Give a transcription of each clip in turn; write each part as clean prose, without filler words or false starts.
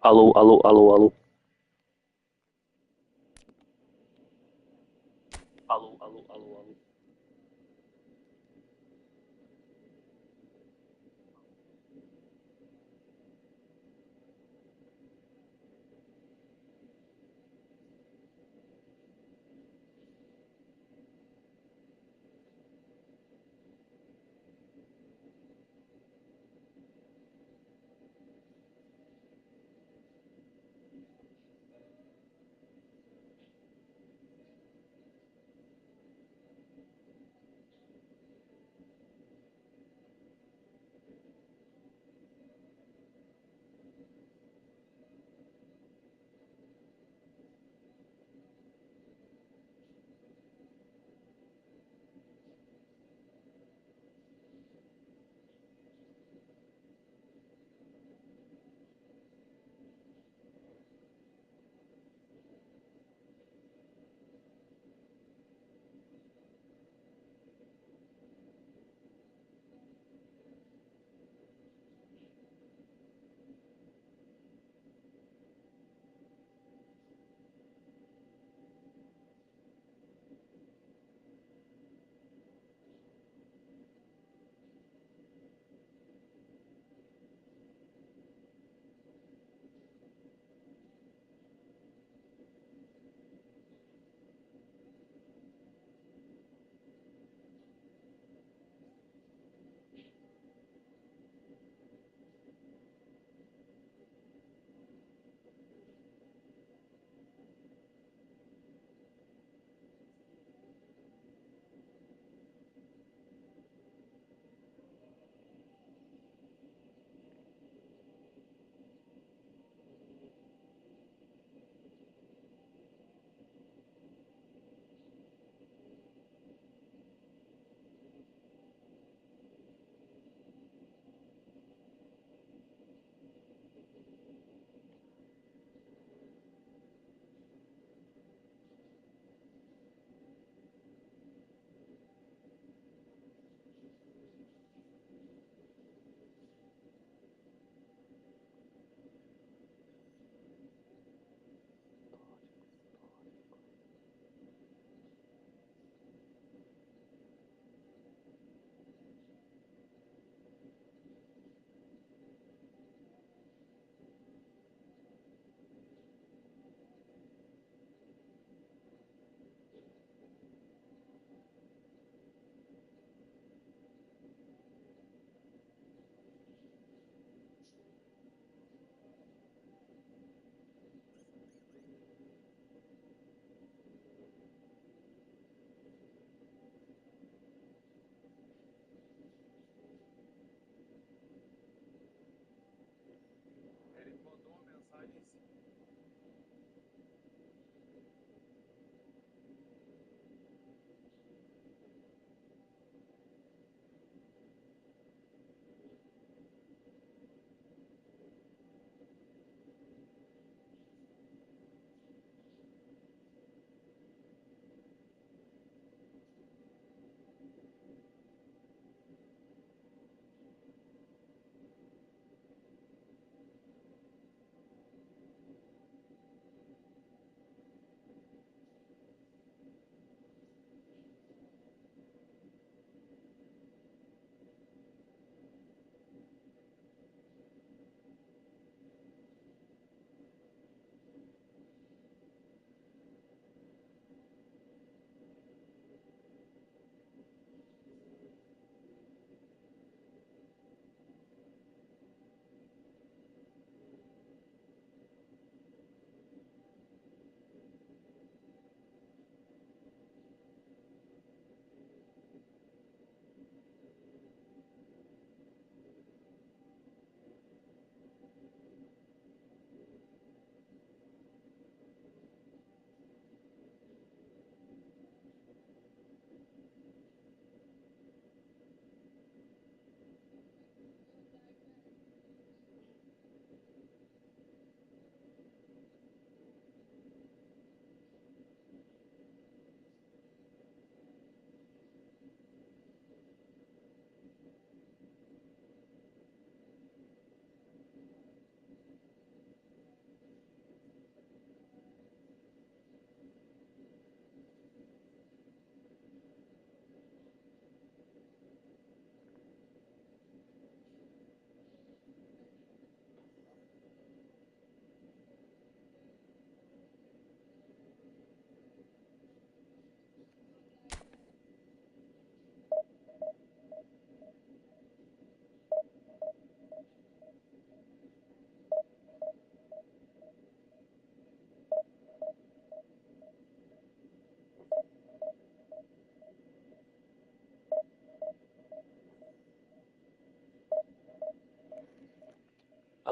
Alô, alô, alô, alô. Alô, alô, alô, alô.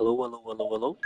Alô, alô, alô, alô.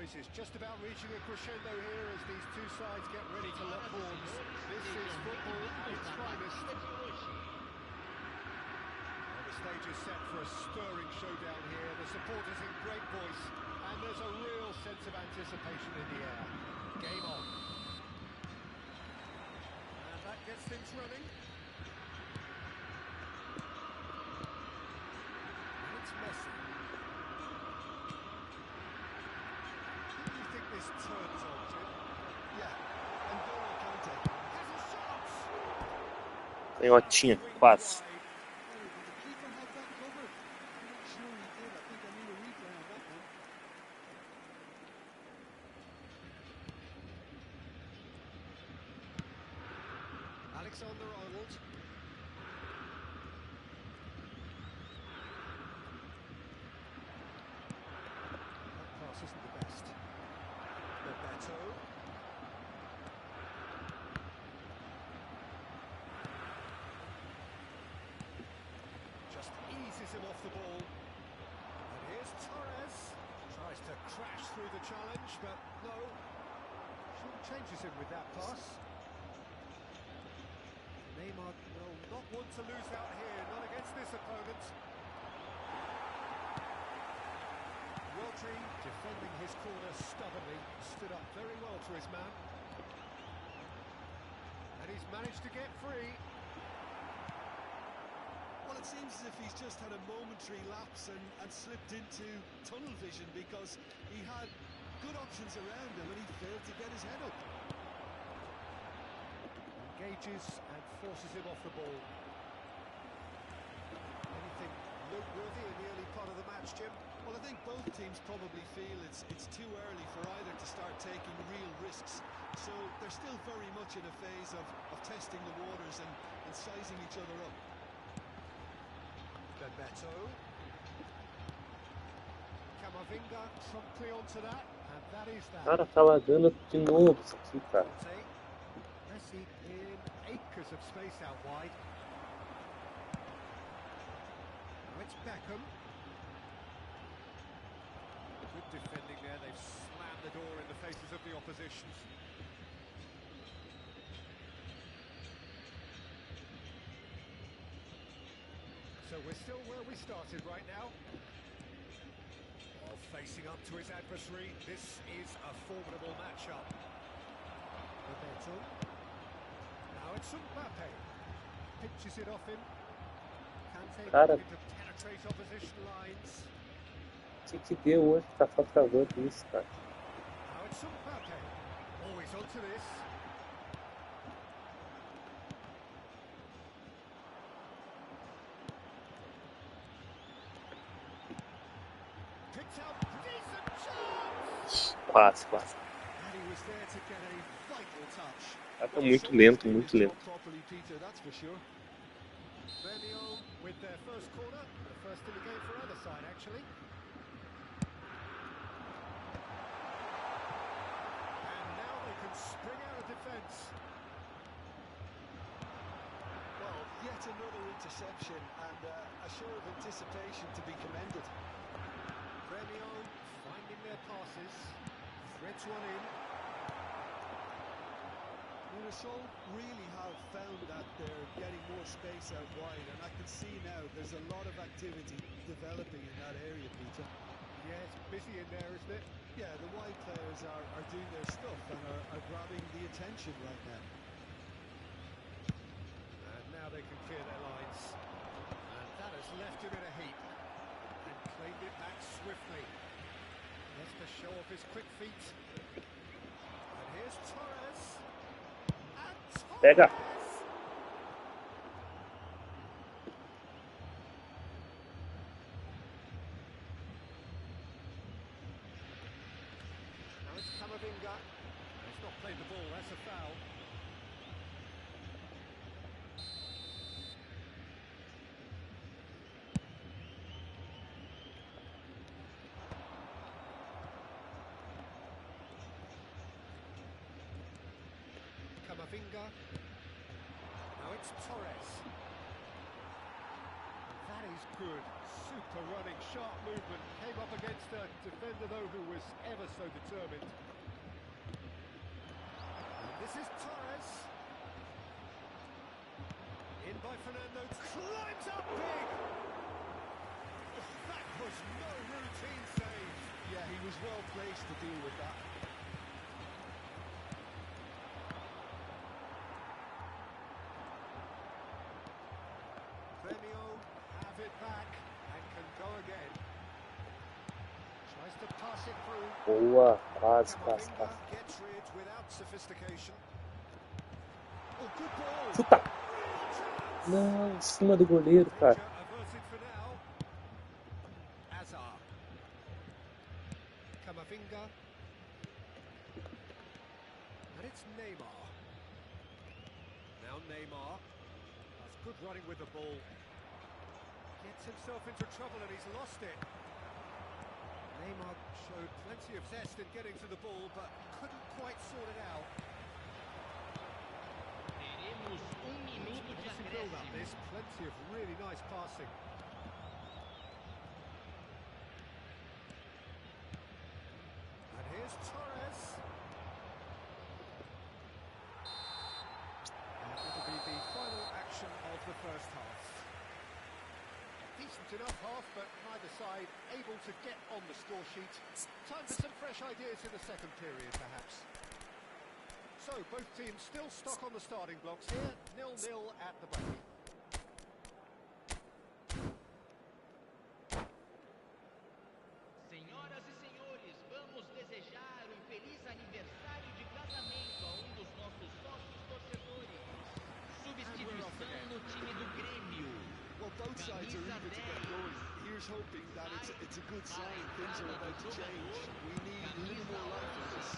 Is just about reaching a crescendo here as these two sides get ready to lock horns. This is football at its finest. Well, the stage is set for a stirring showdown here. The supporters in great voice, and there's a real sense of anticipation in the air. Game on. And that gets things running. And it's Messi. This turns on, Jim. Yeah, and Golo Kante has a shot. Canhotinha, quase. Alexander-Arnold. That pass isn't the best. Roberto. Just eases him off the ball. And here's Torres. Tries to crash through the challenge, but no. Short changes him with that pass. Neymar, well, not one to lose out here, not against this opponent. Rodri, defending his corner stubbornly, stood up very well to his man. And he's managed to get free. Well, it seems as if he's just had a momentary lapse and slipped into tunnel vision because he had good options around him and he failed to get his head up. Engages and forces him off the ball. Anything noteworthy in the early part of the match, Jim? Well, I think both teams probably feel it's too early for either to start taking real risks. So they're still very much in a phase of testing the waters and sizing each other up. Bebeto. Camavinga promptly onto that, and that is that. Cara, tá lagando de novo isso aqui, cara. Messi in acres of space out wide. Now it's Beckham. Good defending there, they've slammed the door in the faces of the opposition. So we're still where we started right now. While facing up to his adversary, this is a formidable matchup. Roberto. Now it's Mbappe. Pinches it off him. Kante Cara, looking to penetrate opposition lines. que deu hoje tá faltando isso, cara. Now it's Mbappe. Always onto this. picked out decent chance. Quase, quase. And he was there to get a vital touch. Tá muito lento, muito lento. Properly, Peter, that's for sure. Gremio with their first corner, the first in the game for either side actually. And now they can spring out of defence. Well, yet another interception and a show of anticipation to be commended. Gremio finding their passes, threads one in. Sol really have found that they're getting more space out wide, and I can see now there's a lot of activity developing in that area, Peter. Yeah, it's busy in there, isn't it? Yeah, the wide players are doing their stuff and are grabbing the attention right now. And now they can clear their lines. And that has left him in a heap. And claimed it back swiftly. Just to show off his quick feet. And here's Torres. Pega. Now it's Camavinga. He's not played the ball, that's a foul. Camavinga. Now it's Torres. That is good. Super running, sharp movement. Came up against a defender, though, who was ever so determined. And this is Torres. In by Fernando. Climbs up big. That was no routine save. Yeah, he was well placed to deal with that. Gremio have it back and can go again. Tries to pass it through. Boa, quase, quase, Camavinga quase. gets rid without sophistication. Oh, good ball. Chuta! Não, em cima do goleiro, cara. Danger averted for now. Azar. Camavinga. And it's Neymar. Now Neymar. That's good running with the ball. Gets himself into trouble and he's lost it. Neymar showed plenty of zest in getting to the ball, but couldn't quite sort it out. Teremos minuto de Decent build up acréscimo. this, plenty of really nice passing. And here's Torres. And it'll be the final action of the first half. Decent enough half, but neither side able to get on the score sheet. Time for some fresh ideas in the second period, perhaps. So, both teams still stuck on the starting blocks here, 0-0 at the break. Senhoras e senhores, vamos desejar feliz aniversário de casamento a dos nossos sócios torcedores. Substituição no time do Grêmio. Well, both sides are eager to get going. Here's hoping that it's a good sign. Things are about to change. We need a little more life in this.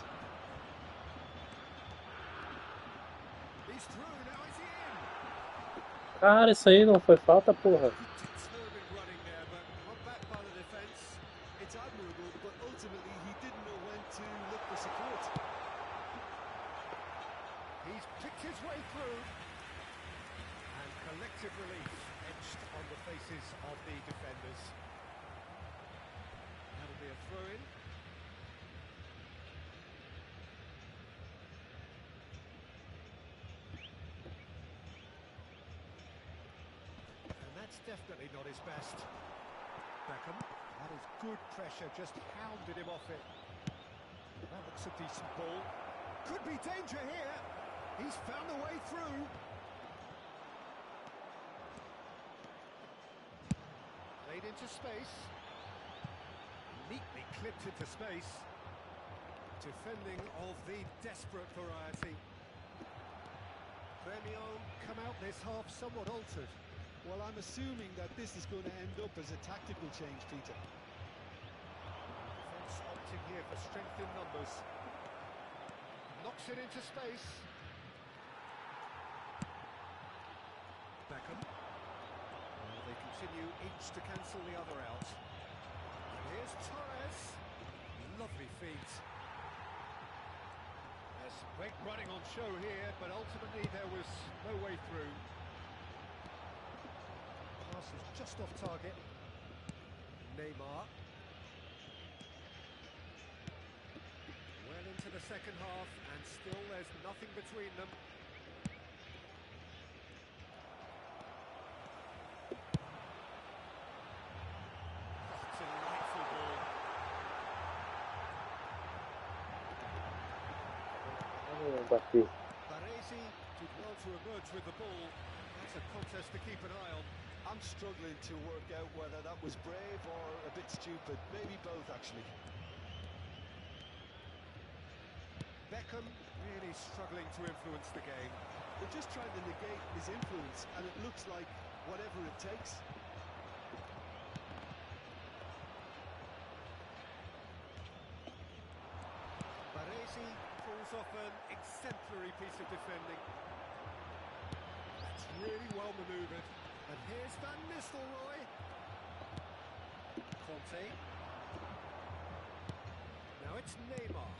He's through, now is he in? Cara, isso aí não foi falta, porra. Determined running there, but not back by the defence. It's admirable, but ultimately he didn't know when to look for support. He's picked his way through. And collective relief etched on the faces of the defenders. That'll be a throw-in. And that's definitely not his best. Beckham, that is good pressure, just hounded him off it. That looks a decent ball. Could be danger here. He's found a way through. Played into space. Neatly clipped into space. Defending of the desperate variety. Gremio come out this half somewhat altered. Well, I'm assuming that this is going to end up as a tactical change, Peter. here for strength in numbers. Knocks it into space. Beckham. Well, they continue each to cancel the other out. And here's Torres. Lovely feet. There's great running on show here, but ultimately there was no way through. Pass was just off target. Neymar. Well into the second half, and still there's nothing between them. Delightful ball. Bati. Baresi did well to emerge with the ball. That's a contest to keep an eye on. I'm struggling to work out whether that was brave or a bit stupid. Maybe both, actually. Beckham really struggling to influence the game. They're just trying to negate his influence, and it looks like whatever it takes. Baresi pulls off an exemplary piece of defending. That's really well manoeuvred. And here's Van Nistelrooy. Conte. Now it's Neymar.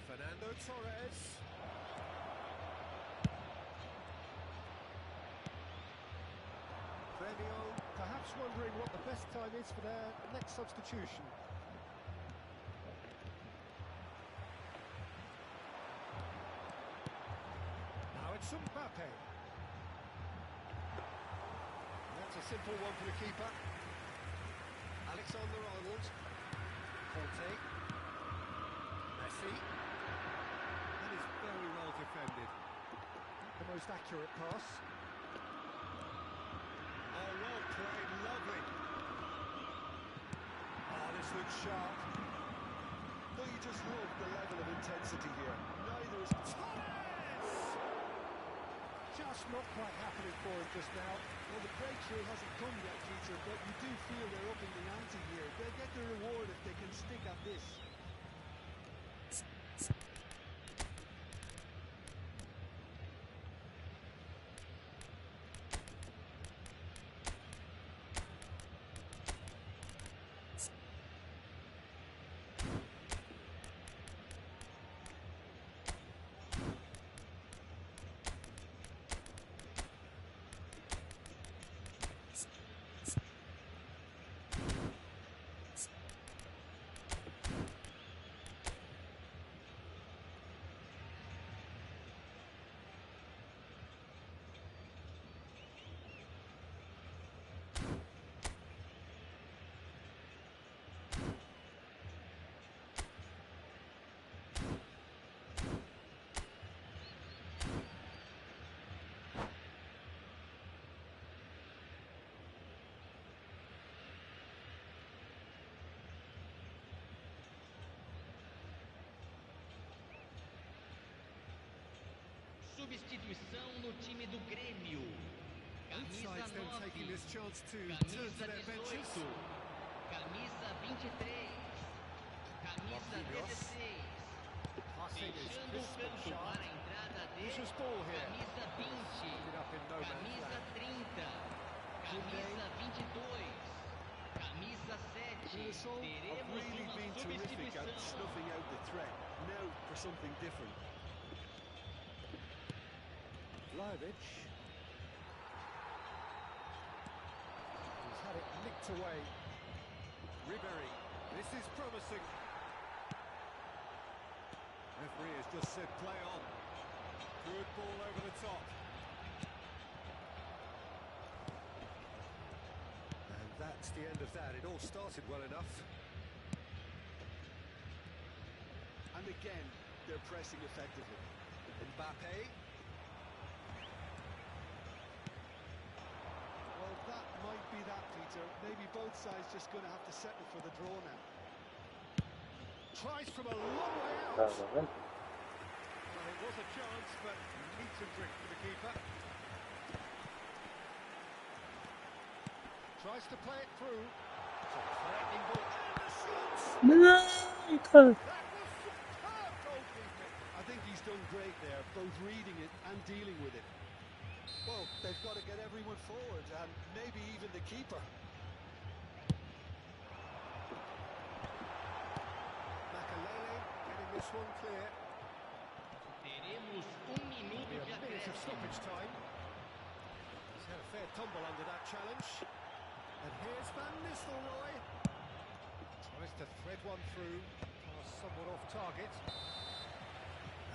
Fernando Torres. Premio perhaps wondering what the best time is for their next substitution. Now it's Mbappe. That's a simple one for the keeper. Alexander-Arnold. Conte. Messi. That is very well defended. The most accurate pass. Oh, well played, lovely. Oh, this looks sharp. Don't you just love the level of intensity here? Neither is Torres! Just not quite happening for him just now. Well, the breakthrough hasn't come yet, Peter, but you do feel they're upping the ante here. They'll get the reward if they can stick at this. Substituição no time do Grêmio. Camisa Sides then 9, taking this chance to turn to camisa their benches. 18, camisa 23, camisa 16. Passing is Fechando o crisp and campo sharp. para a entrada de Vicious ball here. camisa 20, It up in no man's camisa land. 30, camisa 22, camisa 7. Minnesota have Teremos really uma been terrific at substituição. snuffing out the threat. Now for something different. Vlahovic. He's had it nicked away. Ribéry. This is promising. Referee has just said play on. Good ball over the top. And that's the end of that. It all started well enough. And again, they're pressing effectively. Mbappe. Well, that might be that, Peter. Maybe both sides just going to have to settle for the draw now. Tries from a long way out. Tá vendo? Well, it was a chance, but needs a drink for the keeper. Tries to play it through. It's a threatening ball. And the shot! Não! Eita. That was superb goalkeeping. I think he's done great there, both reading it and dealing with it. Well, they've got to get everyone forward, and maybe even the keeper. Makalele getting this one clear. Teremos minuto Be de a minute of acréscimo. stoppage time. He's had a fair tumble under that challenge. And here's Van Nistelrooy. Tries to thread one through. Pass somewhat off target.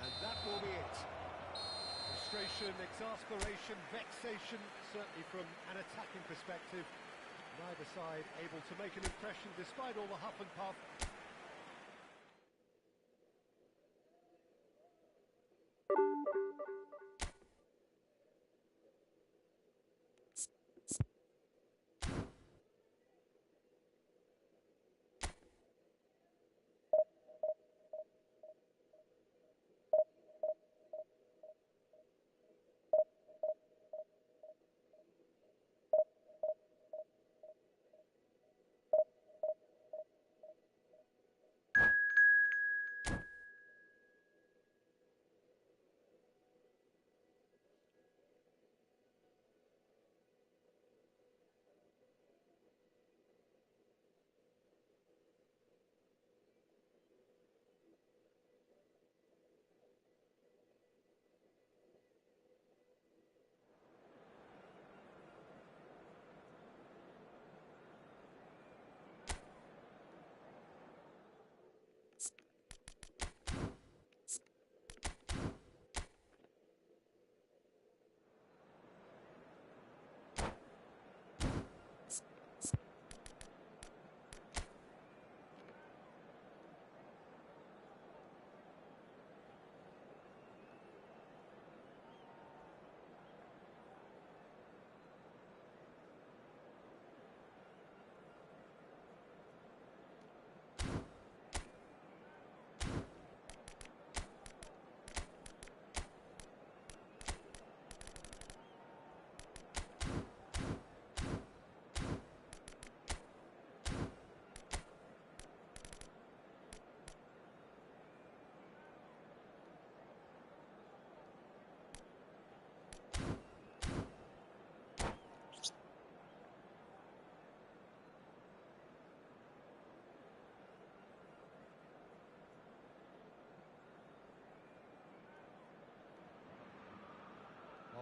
And that will be it. Frustration, exasperation, vexation, certainly from an attacking perspective. Neither side able to make an impression despite all the huff and puff.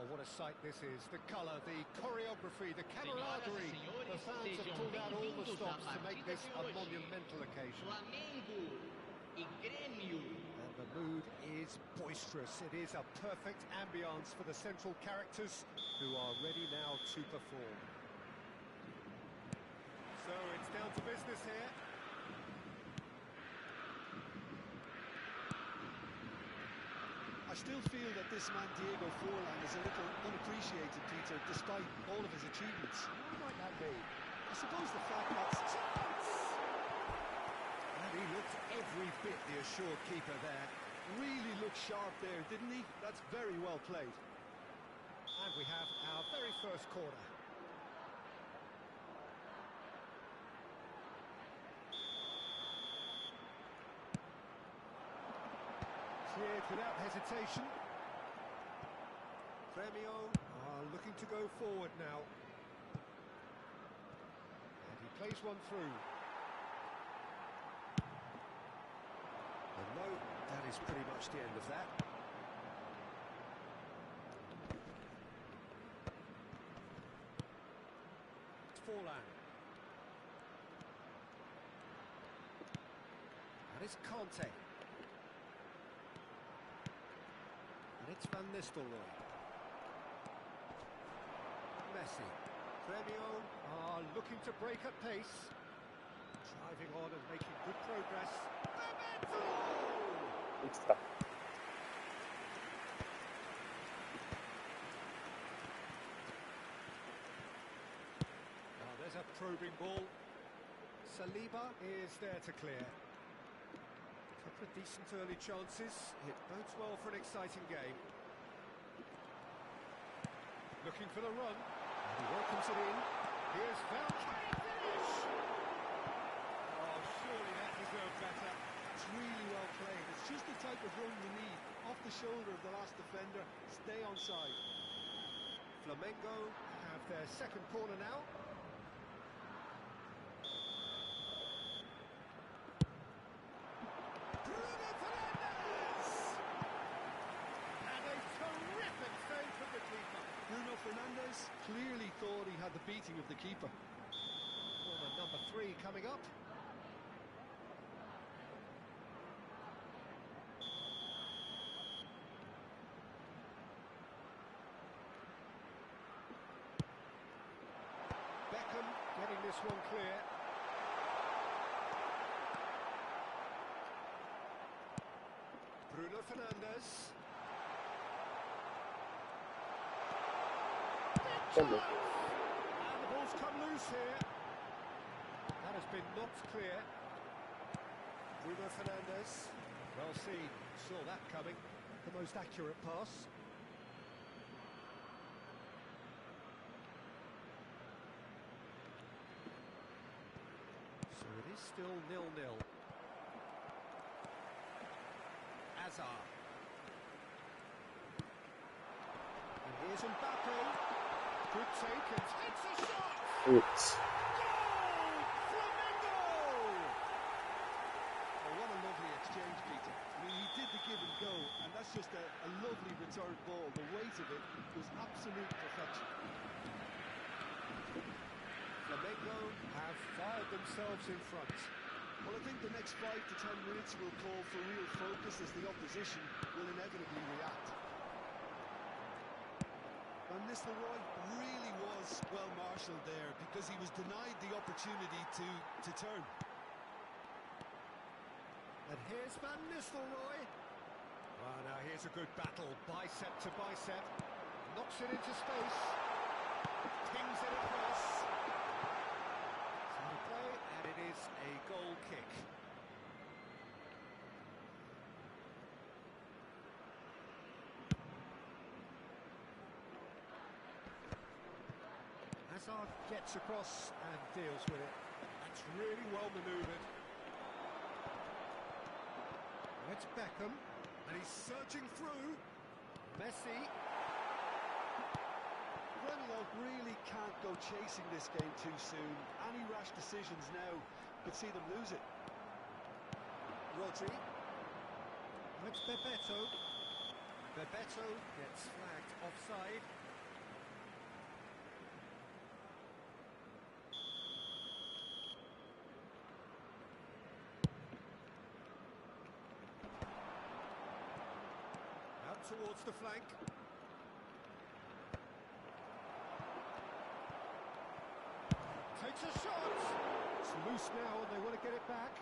Oh, what a sight this is. The colour, the choreography, the camaraderie. The fans have pulled out all the stops to make this a monumental occasion. Flamengo e Grêmio. And the mood is boisterous. It is a perfect ambience for the central characters who are ready now to perform. So it's down to business here. I still feel that this man Diego Forlan is a little unappreciated, Peter, despite all of his achievements. Why might that be? I suppose the fact that... And he looked every bit the assured keeper there. Really looked sharp there, didn't he? That's very well played. And we have our very first corner. Cleared without hesitation. Grêmio are looking to go forward now. And he plays one through. And no, that is pretty much the end of that. It's Forlan. And it's Conte. And it's Van Nistelrooy. Messi. Grêmio are looking to break at pace. Driving on and making good progress. Eita. Now there's a probing ball. Saliba is there to clear. Couple of decent early chances. It bodes well for an exciting game. Looking for the run. And he welcomes it in. Here's Val. Can he finish? Oh, surely that deserved better. type of run you need. Off the shoulder of the last defender, stay onside. Flamengo have their second corner now. Bruno Fernandes! And a terrific save from the keeper. Bruno Fernandes clearly thought he had the beating of the keeper. Corner number 3 coming up. Getting this one clear. Bruno Fernandes. And the ball's come loose here. That has been knocked clear. Bruno Fernandes. Well seen. Saw that coming. The most accurate pass. It is still 0-0. Hazard. And here's Mbappe. Good take and takes a shot. Oops. Goal! Flamengo! Oh, what a lovely exchange, Peter. I mean, he did the give and go, and that's just a lovely return ball. The weight of it was absolute perfection. Flamengo have fired themselves in front. Well, I think the next 5 to 10 minutes will call for real focus as the opposition will inevitably react. Van Nistelrooy really was well marshalled there because he was denied the opportunity to turn. And here's Van Nistelrooy. Well, now here's a good battle, bicep to bicep. Knocks it into space. Pings it across. And it is a goal kick. Hazard gets across and deals with it. That's really well manoeuvred. It's Beckham, and he's surging through. Messi. Remilo really can't go chasing this game too soon. Any rash decisions now could see them lose it. Rodri. It's Bebeto. Bebeto gets flagged offside. Out towards the flank. Takes a shot. It's loose now and they want to get it back.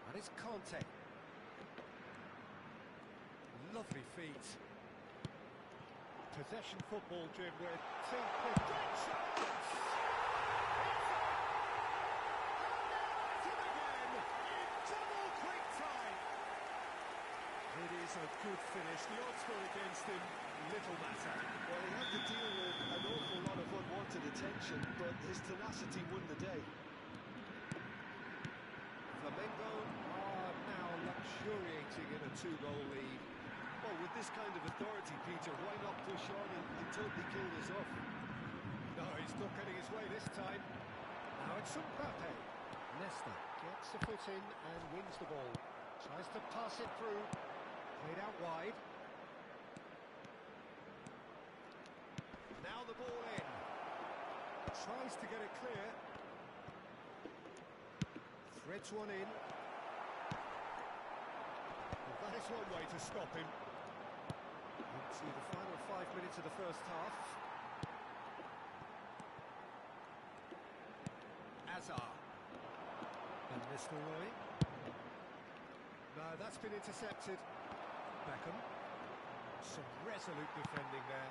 And it's Conte. Lovely feet. Possession football, Jim, with great shots. It is a good finish. The odds were against him. Little matter. Well, he had to deal with an awful lot of unwanted attention, but his tenacity won the day. Flamengo are now luxuriating in a 2-goal lead. Well, with this kind of authority, Peter, why not push on and totally kill this off? No, he's not getting his way this time. Now it's Mbappe. Leicester gets a foot in and wins the ball. Tries to pass it through. Played out wide. Now the ball in. Tries to get it clear. Threads one in. Well, that is one way to stop him. Into the final 5 minutes of the first half. Hazard. Van Nistelrooy. No, that's been intercepted. Beckham. Some resolute defending there.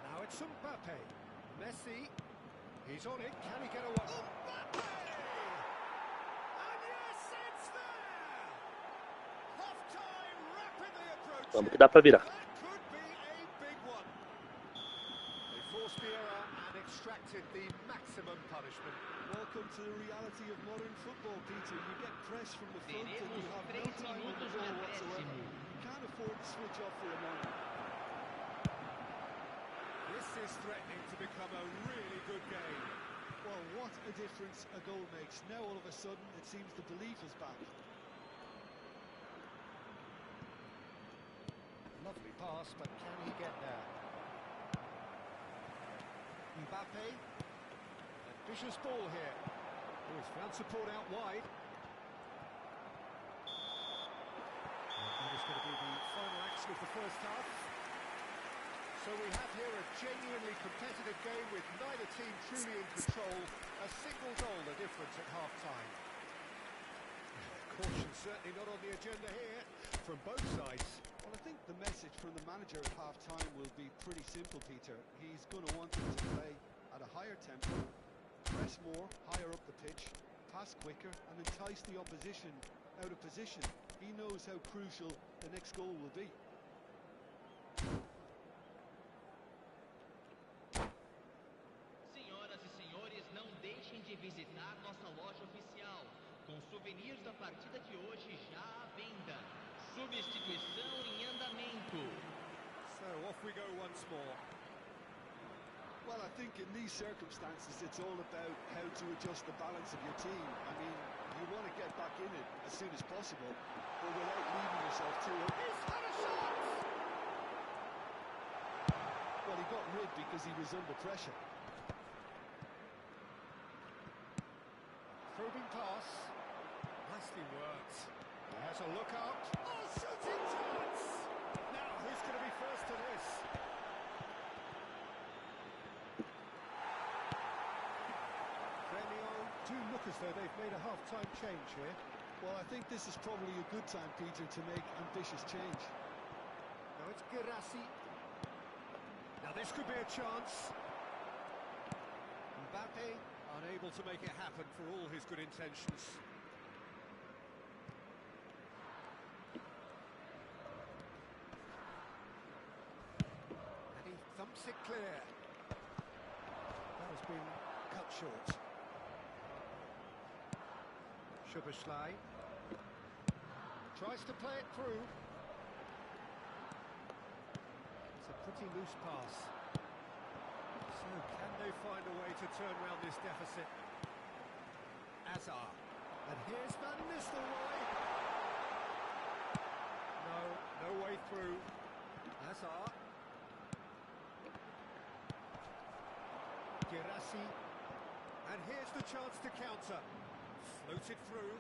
Now it's Mbappe. Messi. He's on it. Can he get away? Mbappe! And yes, it's there! Half-time rapidly approaching. Vamos que dá pra virar. That could be a big one. They forced the error and extracted the maximum punishment. Welcome to the reality of modern football, Peter. You get press from the front and you have no time on the ball whatsoever. You can't afford to switch off for a moment. This is threatening to become a really good game. Well, what a difference a goal makes. Now all of a sudden it seems the belief is back. Lovely pass, but can he get there? Mbappe. Ambitious ball here. Oh, he's found support out wide. And that is going to be the final action of the first half. So we have here a genuinely competitive game with neither team truly in control. A single goal the difference at half-time. Caution certainly not on the agenda here from both sides. Well, I think the message from the manager at half-time will be pretty simple, Peter. He's going to want them to play at a higher tempo, press more, higher up the pitch, pass quicker, and entice the opposition out of position. He knows how crucial the next goal will be. Senhoras e senhores, não deixem de visitar nossa loja oficial, com souvenirs da partida de hoje já à venda. Substituição em andamento. So off we go once more. Well, I think in these circumstances it's all about how to adjust the balance of your team. I mean, you want to get back in it as soon as possible, but without leaving yourself too early. He's had a shot! Well, he got rid because he was under pressure. Probing pass. Nicely worked. He has a look out. Oh, shooting chance! Now, who's going to be first to this? Gremio do look as though they've made a half-time change here. Well, I think this is probably a good time, Peter, to make ambitious change. Now it's Girassi. Now this could be a chance. Mbappe unable to make it happen for all his good intentions. And he thumps it clear. That has been cut short. Szoboszlai tries to play it through. It's a pretty loose pass. So can they find a way to turn around this deficit? Azar. And here's Van Nistelrooy. No way through. Azar. Girassi. And here's the chance to counter. Floated through.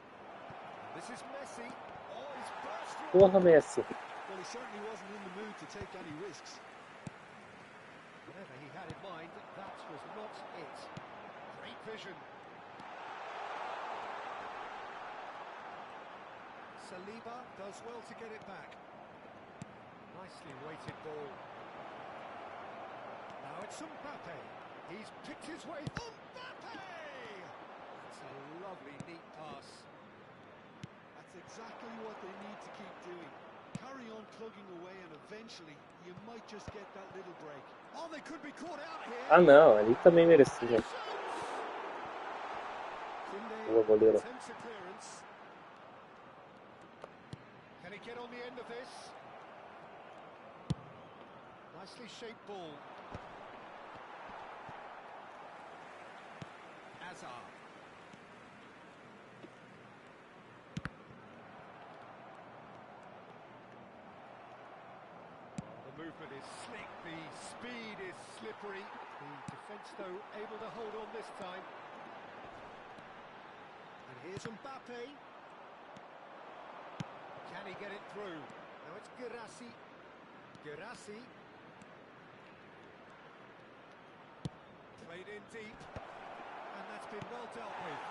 This is Messi. Oh, he's burst through. Porra, Messi. Well, he certainly wasn't in the mood to take any risks. Whatever he had in mind, that was not it. Great vision. Saliba does well to get it back. Nicely weighted ball. Now it's Mbappe. He's picked his way. Mbappe! It's a lovely, neat pass. That's exactly what they need to keep doing. Carry on plugging away and eventually you might just get that little break. Oh, they could be caught out here. Ah, não, ali também merecia. Boa, goleiro. Attempts a clearance. Can he get on the end of this? Nicely shaped ball. Azar. The movement is slick, the speed is slippery. The defence, though, able to hold on this time. And here's Mbappe. Can he get it through? Now it's Girassi. Girassi. Played in deep. And that's been well dealt with.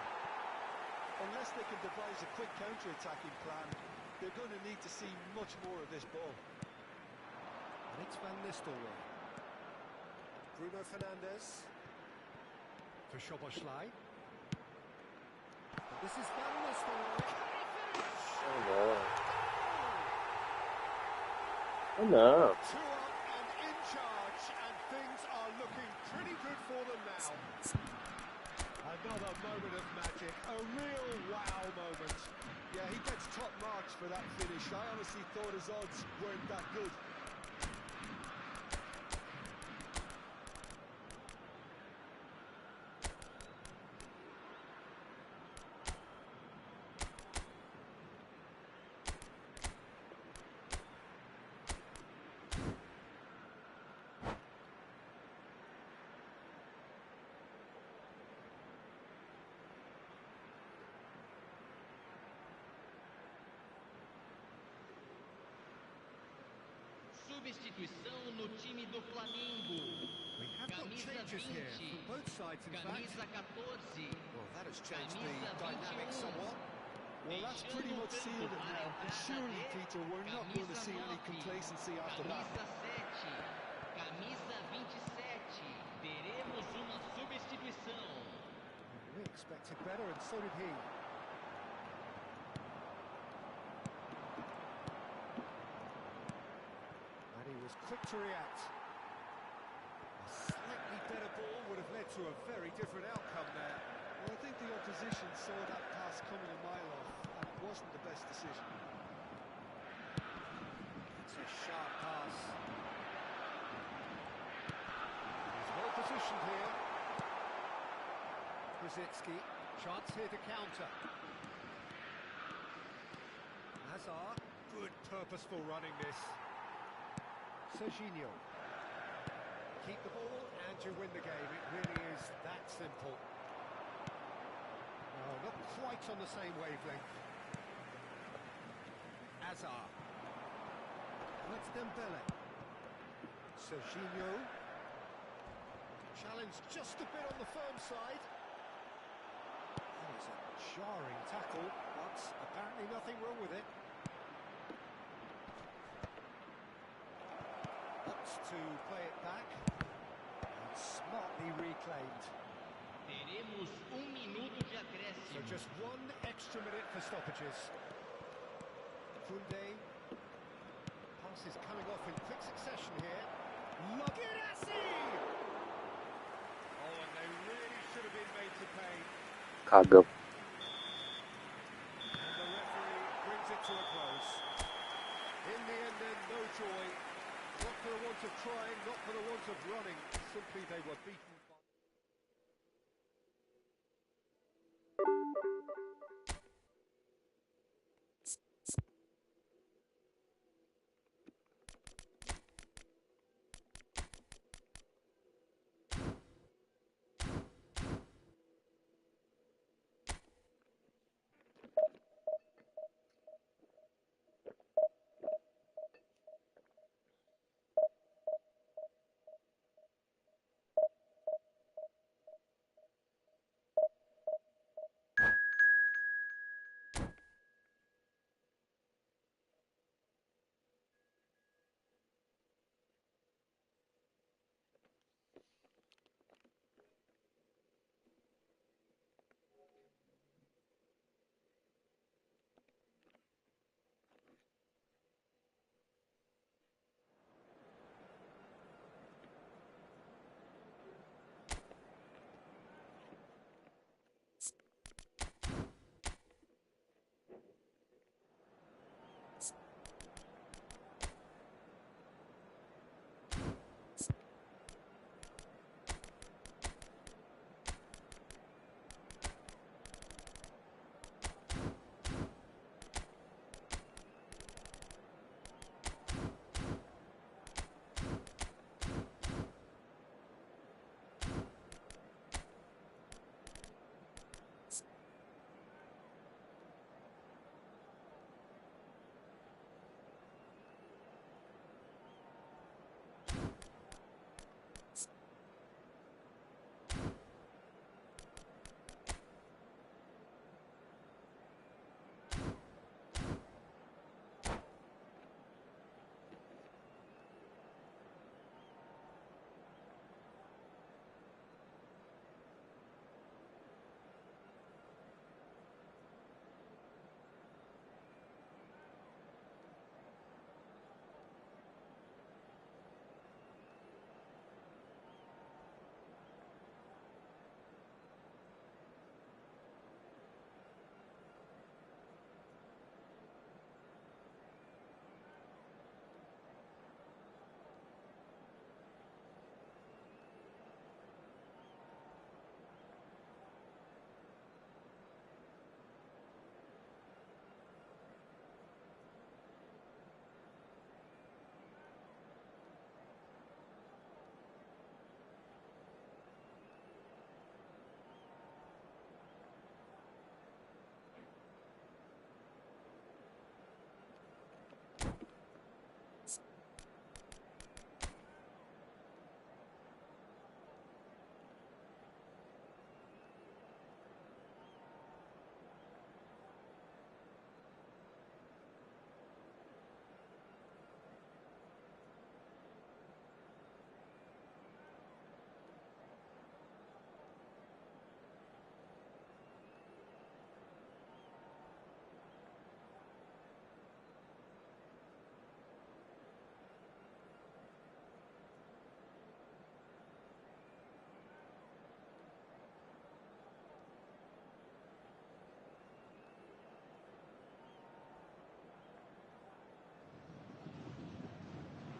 Unless they can devise a quick counter-attacking plan, they're going to need to see much more of this ball. And it's Van Nistelrooy. Bruno Fernandes. For Szoboszlai. This is Van Nistelrooy. Oh, não. Oh, não. 2 up and in charge, and things are looking pretty good for them now. Another moment of magic, a real wow moment. Yeah, he gets top marks for that finish. I honestly thought his odds weren't that good. Substituição no time do Flamengo. We have got Camisa changes here 20, from both sides, in fact. camisa 14, Well, that has changed the camisa dynamic 21. somewhat. Well, that's pretty much sealed it now. And surely, Peter, we're not going to see any complacency after that. Camisa 7, camisa 27. Teremos uma substituição. We expected better, and so did he. And he was quick to react. A slightly better ball would have led to a very different outcome there. Well, I think the opposition saw that pass coming a mile off, and it wasn't the best decision. It's a sharp pass. He's well positioned here. Krasitsky, chance here to counter. Hazard, good purposeful running this. Serginho. Keep the ball and you win the game. It really is that simple. No, not quite on the same wavelength. Hazard. That's Dembele. Serginho. Challenge just a bit on the firm side. That is a jarring tackle, but apparently nothing wrong with it. Opts to play it back. And smartly reclaimed. Teremos minuto de acréscimo. So just one extra minute for stoppages. Koundé. Passes coming off in quick succession here. Girassi! Oh, and they really should have been made to pay. Cagão. And the referee brings it to a close. In the end then, no joy. Not for the want of trying, not for the want of running. Simply they were beaten.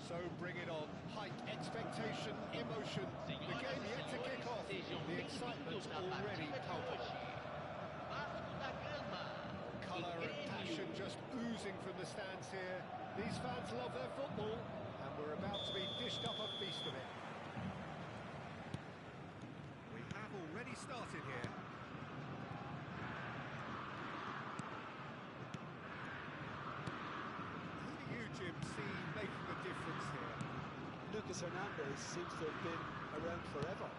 So bring it on. Hype, expectation, emotion. The game yet to kick off. The excitement already palpable. Colour and passion just oozing from the stands here. These fans love their football, and we're about to be dished up a feast of it. We have already started here. Who do you, Jim, see making the difference here? Lucas Hernandez seems to have been around forever.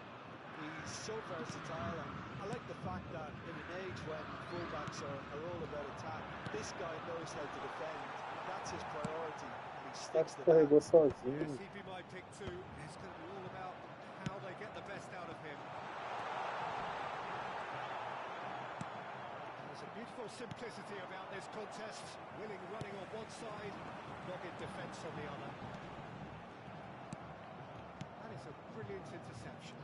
He's so versatile, and I like the fact that in an age when fullbacks are all about attack, this guy knows how to defend. That's his priority, and he sticks to that. Escorregou Yes, sozinho. he'd be my pick too. It's going to be all about how they get the best out of him. There's a beautiful simplicity about this contest. Willing running on one side, dogged defence on the other. That is a brilliant interception.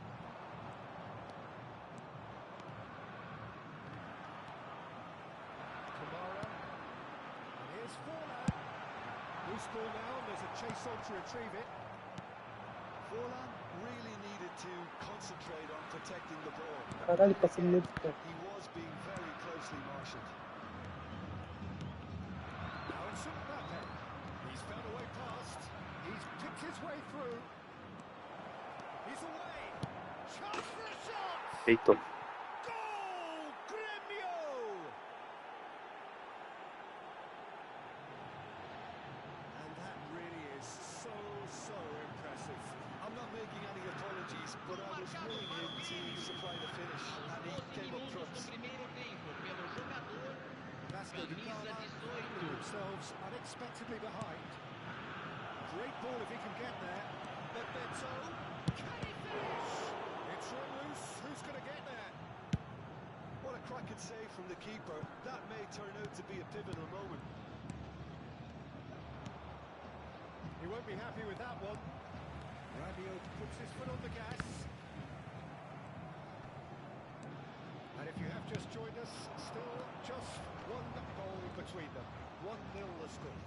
Kamara. And here's Forlan. Loose ball now, and there's a chase on to retrieve it. Forlan really needed to concentrate on protecting the ball. Caralho, passou no meio do campo. He was being very closely marshalled. Now it's Subindo. He's found a way past. He's picked his way through. He's away. Chance for a shot. Feito. Goal! Gremio! And that really is so impressive. I'm not making any apologies, but I was willing him to supply the finish, and he came up trumps. Vasco da Gama finding themselves unexpectedly behind. Great ball if he can get there. But Beto, can he finish? It's run loose. Who's going to get there? What a cracking save from the keeper. That may turn out to be a pivotal moment. He won't be happy with that one. Rabiot puts his foot on the gas. And if you have just joined us, still just one goal between them. 1-0 the score.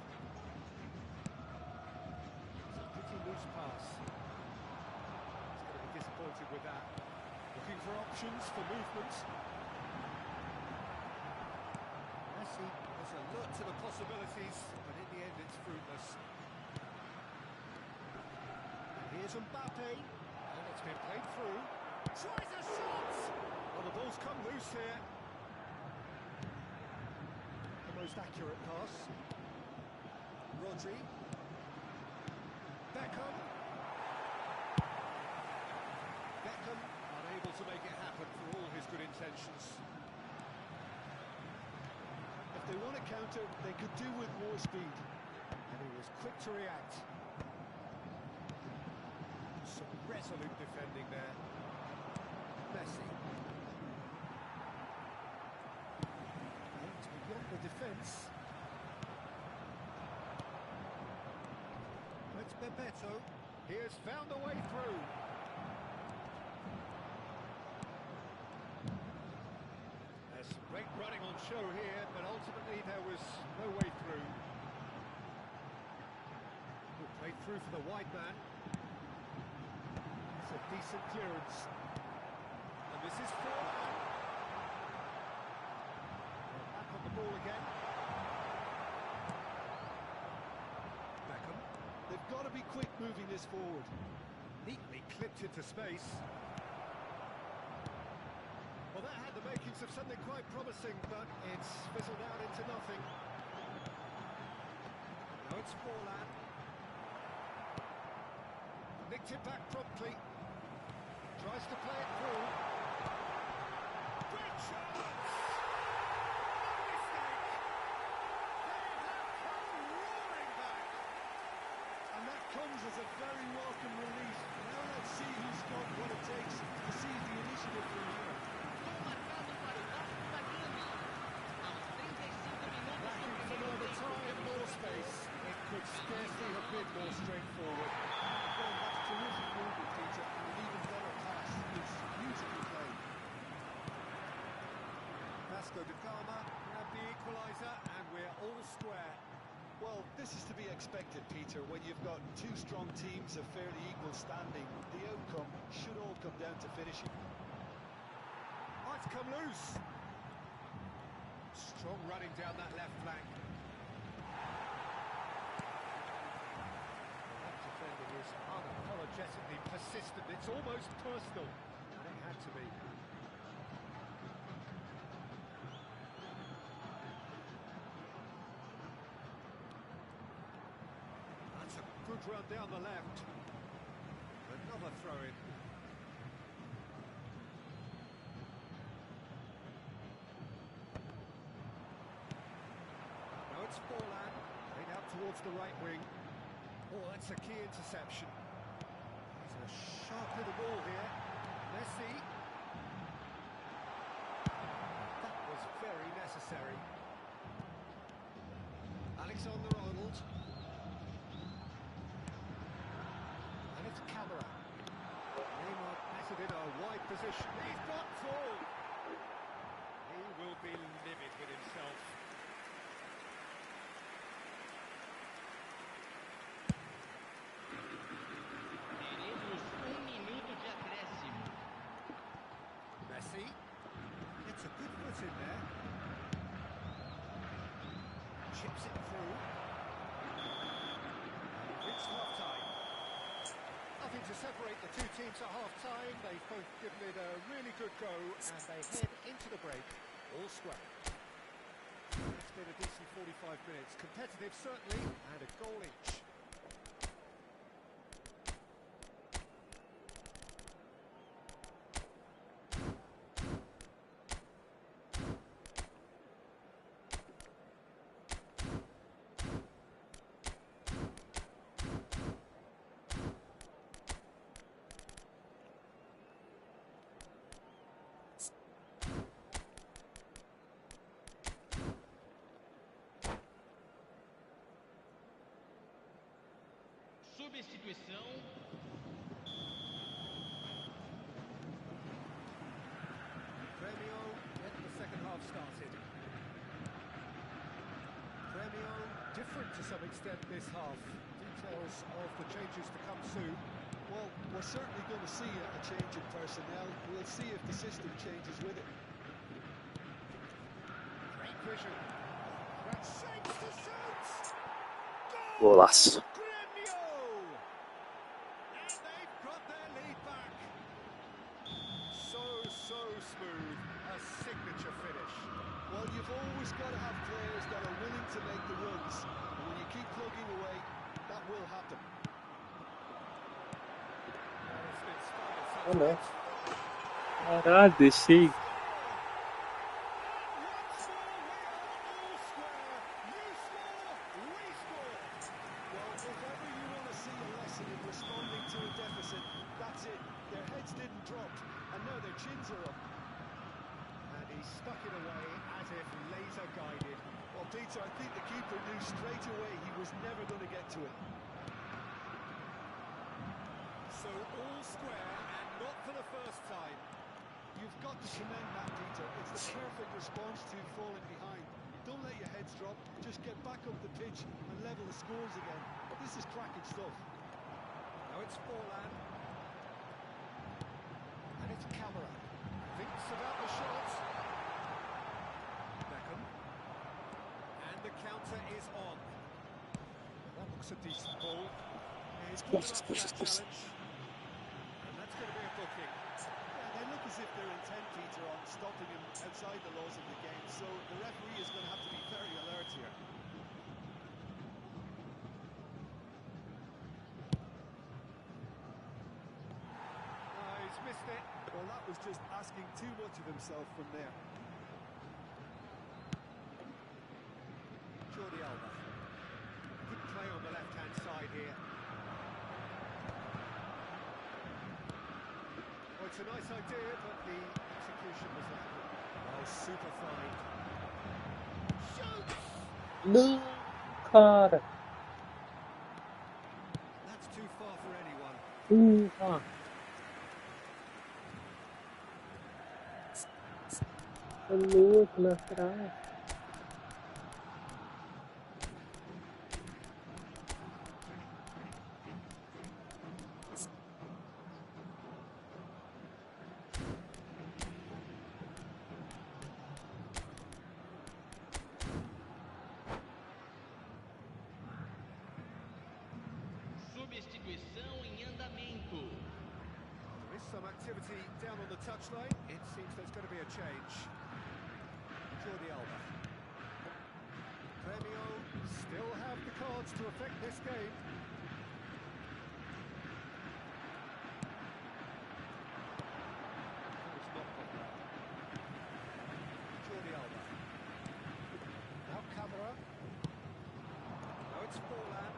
It's a pretty loose pass. He's going to be disappointed with that. Looking for options for movement. Messi was alert to the possibilities, but in the end it's fruitless. Here's Mbappe, and it's been played through. Tries a shot! Well, the ball's come loose here. The most accurate pass. Rodri. Beckham. Beckham unable to make it happen for all his good intentions. If they want to counter, they could do with more speed. And he was quick to react. Some resolute defending there. Messi. It's beyond the defence. It's Bebeto. He has found a way through. There's great running on show here, but ultimately there was no way through. Good play through for the wide man. It's a decent clearance. And this is Forlan. Back on the ball again. Beckham. They've got to be quick moving this forward. Neatly clipped into space. Well, that had the makings of something quite promising, but it's fizzled out into nothing. Now it's Forlan. Nicked it back promptly. Tries to play it through. Great chance! No mistake! They have come roaring back! And that comes as a very welcome relief. Now let's see who's got what it takes to seize the initiative from here. Lacking further time, more space. It could scarcely have been more straightforward. Well, that's terrific movement, Peter, and an even better pass. It's beautifully played. Vasco da Gama grabbed the equaliser, and we're all square. Well, this is to be expected, Peter. When you've got two strong teams of fairly equal standing, the outcome should all come down to finishing. Oh, it's come loose. Strong running down that left flank. That defending is unapologetically persistent. It's almost personal, and it had to be. That's a good run down the left. Another throw-in. Now it's Forlan, played out towards the right wing. Oh, that's a key interception. He's a sharp little ball here. Messi. That was very necessary. Alexander-Arnold. And it's Camera. Neymar has it in a wide position. He's got full. He will be livid with himself. Teremos minuto de acréscimo. Messi gets a good foot in there. Chips it through. It's half-time. Nothing to separate the two teams at half-time. They've both given it a really good go, and they head into the break all square. It's been a decent 45 minutes. Competitive, certainly, and a goal each. Substituição. Premio getting the second half started. Premio different to some extent this half. Details of the changes to come soon. Well, we're certainly going to see a change in personnel. We'll see if the system changes with it. Great vision. That shapes to shoot. Golaço. Premio! And they've got their lead back. So smooth. A signature finish. Well, you've always got to have players that are willing to make the runs. And when you keep plugging away, that will happen. Oh não. Caralho, deixei. Well, if ever you want to see a lesson in responding to a deficit, that's it. Their heads didn't drop, and now their chins are up. And he stuck it away as if laser guided. Well, Peter, I think the keeper knew straight away he was never going to get to it. So all square, and not for the first time. You've got to commend that, Peter. It's the perfect response to falling behind. Don't let your heads drop. Just get back up the pitch and level the scores again. This is cracking stuff. Now it's Forlan. And it's Camera. Thinks about the shot. Beckham. And the counter is on. That looks a decent ball. He's put up that challenge. And that's going to be a booking. Yeah, they look as if they're intent, Peter, on stopping him outside the laws of the game. So the referee is going to have to be very alert here. He's missed it. Well, that was just asking too much of himself from there. Jordi Alba. Good play on the left-hand side here. Well, it's a nice idea, but the execution was lacking. Oh, super fine. Shoots! Não, cara. That's too far for anyone. Ah. Tá louco na praia. activity down on the touchline. It seems there's going to be a change. Jordi Alba. Gremio still have the cards to affect this game. Jordi Alba. Now Camara. Now it's Forlan.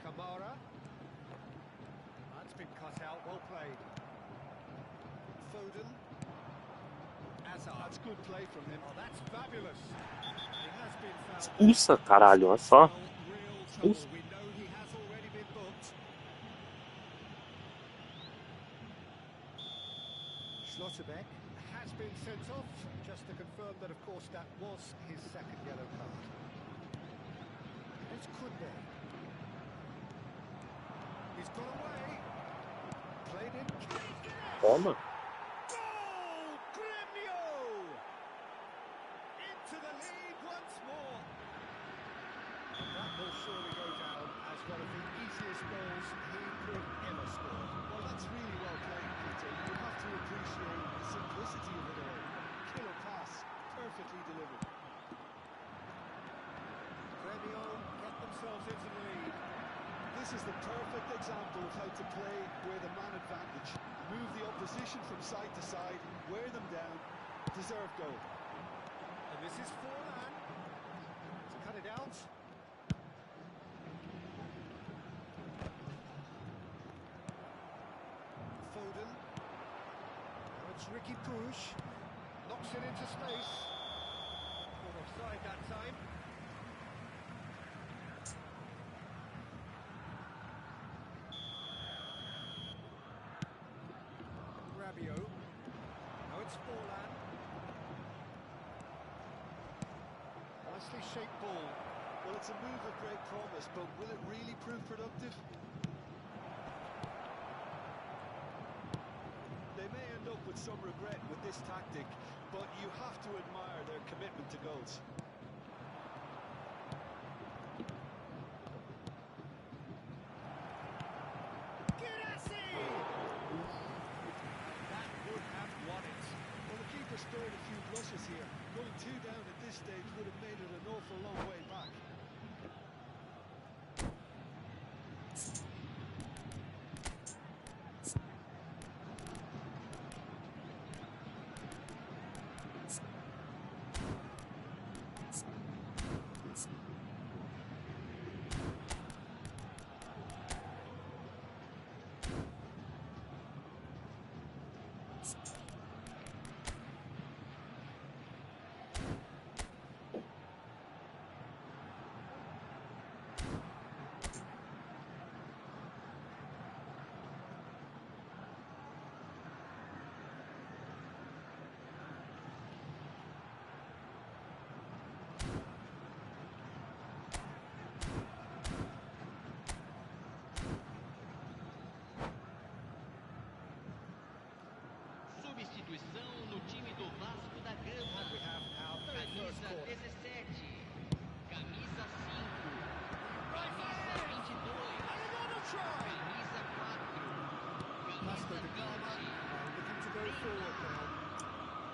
Kamara. That's been cut out, well played. Foden. Hazard. That's good play from him. Oh, that's fabulous. He has been fouled. Expulsa, caralho, olha só. Expulsa. We know he has already been booked. Schlotterbeck has been sent off, just to confirm that, of course, that was his second yellow card. It's Kunde. He's got away. Played in. Toma. Goal! Gremio! Into the lead once more. And that will surely go down as one of the easiest goals he could ever score. Well, that's really well played, Peter. You have to appreciate the simplicity of it all. Killer pass, perfectly delivered. Gremio get themselves into the lead. This is the perfect example of how to play with a man advantage. Move the opposition from side to side, wear them down, deserve goal. And this is Forlan to cut it out. Foden. Now it's Ricky Puig. Knocks it into space. Not offside that time. Now it's Forlan. Nicely shaped ball. Well, it's a move of great promise, but will it really prove productive? They may end up with some regret with this tactic, but you have to admire their commitment to goals. Spared a few blushes here. Going 2 down at this stage would have made it an awful long way back. Substituição no time do Vasco da Gama. Camisa 17, camisa 5, camisa 22, camisa 4, camisa 20.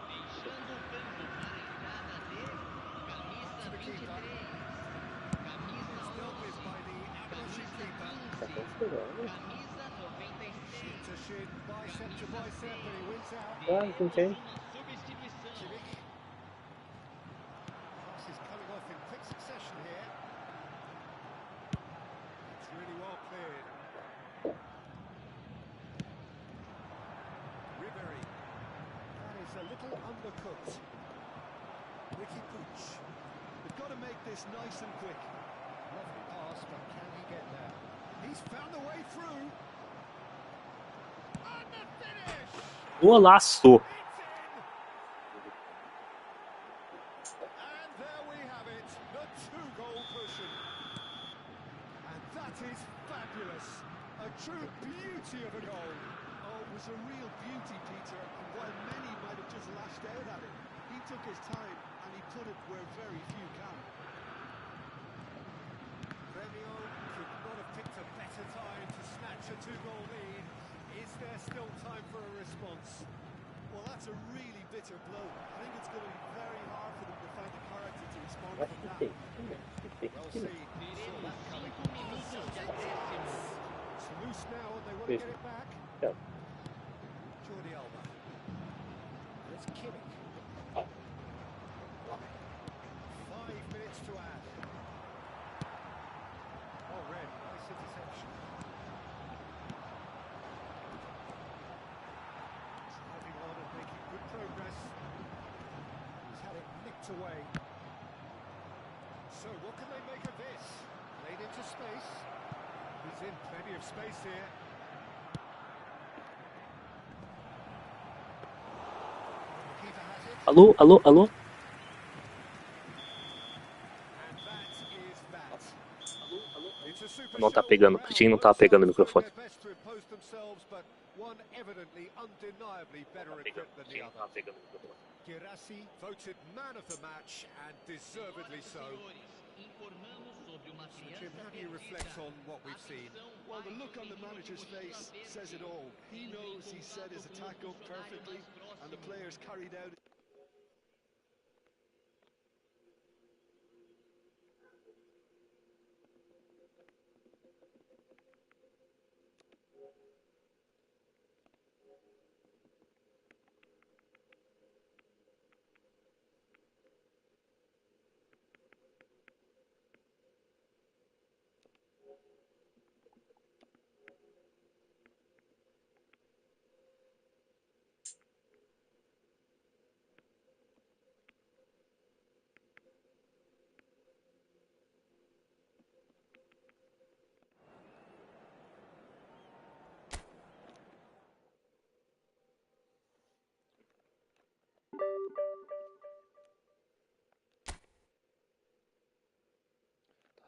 Deixando o campo para a entrada de camisa 23, camisa 11, camisa 15, camisa 96. Shin, bicep to bicep, but he wins out. Okay. Substituição. Passes coming off in quick succession here. It's really well cleared. Ribery. That is a little undercooked. Ricky Puig. They've got to make this nice and quick. Lovely pass, but can he get there? He's found the way through. And the finish! Golaço. And there we have it, the 2-goal cushion. And that is fabulous. A true beauty of a goal. Oh, it was a real beauty, Peter, and while many might have just lashed out at it, he took his time and he put it where very few can. Gremio could not have picked a better time to snatch a 2-goal lead. Is there still time for a response? Well, that's a really bitter blow. I think it's going to be very hard for them to find the character to respond Vai from se that. ter. Well, see, saw that coming. It's loose now, and they want to Isso. get it back. Yeah. Jordi Alba. It's Kimmich. 5 minutes to add. Oh, red. Nice interception. Driving on and making good progress. He's had it nicked away. So what can they make of this? Played into space. He's in plenty of space here. The keeper has it. Alô, alô, alô? And that is that. It's a super Não tá show pegando, all o Cristiano não round. tá Both pegando o sides doing microfone. their best to impose themselves, but one evidently, undeniably better equipped than the other. Girassi voted man of the match, and deservedly so. So Jim, how do you reflect on what we've seen? Well, the look on the manager's face says it all. He knows he set his attack up perfectly, and the players carried out.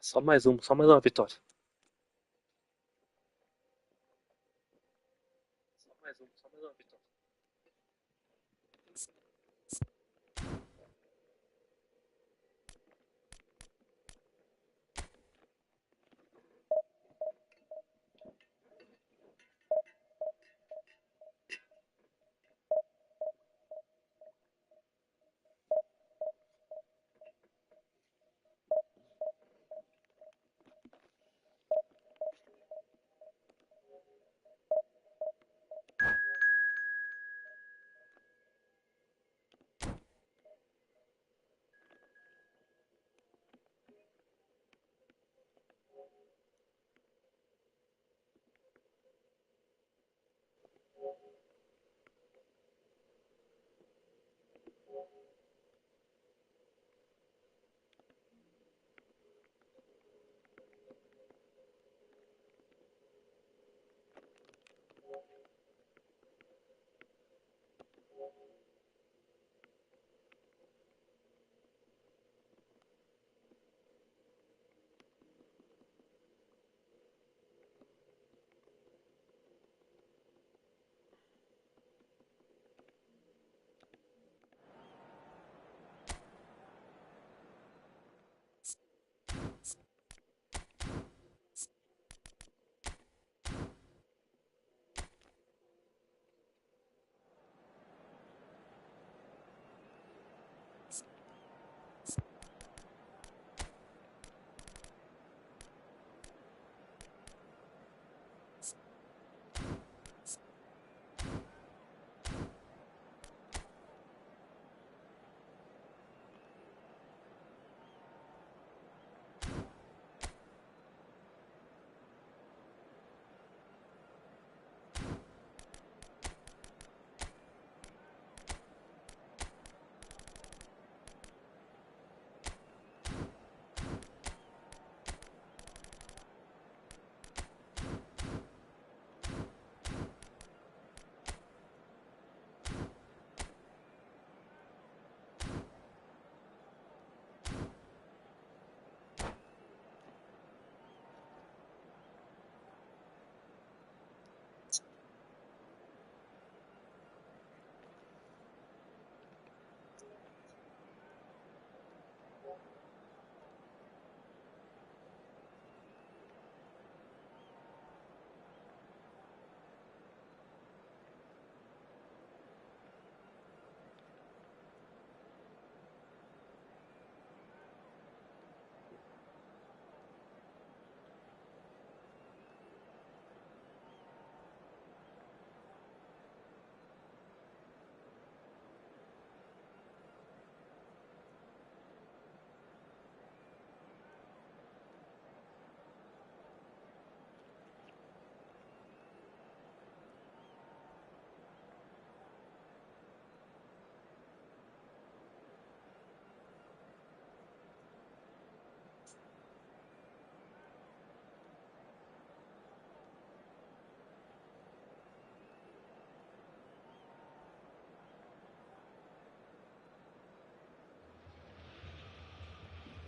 Só mais uma vitória. Só mais uma vitória.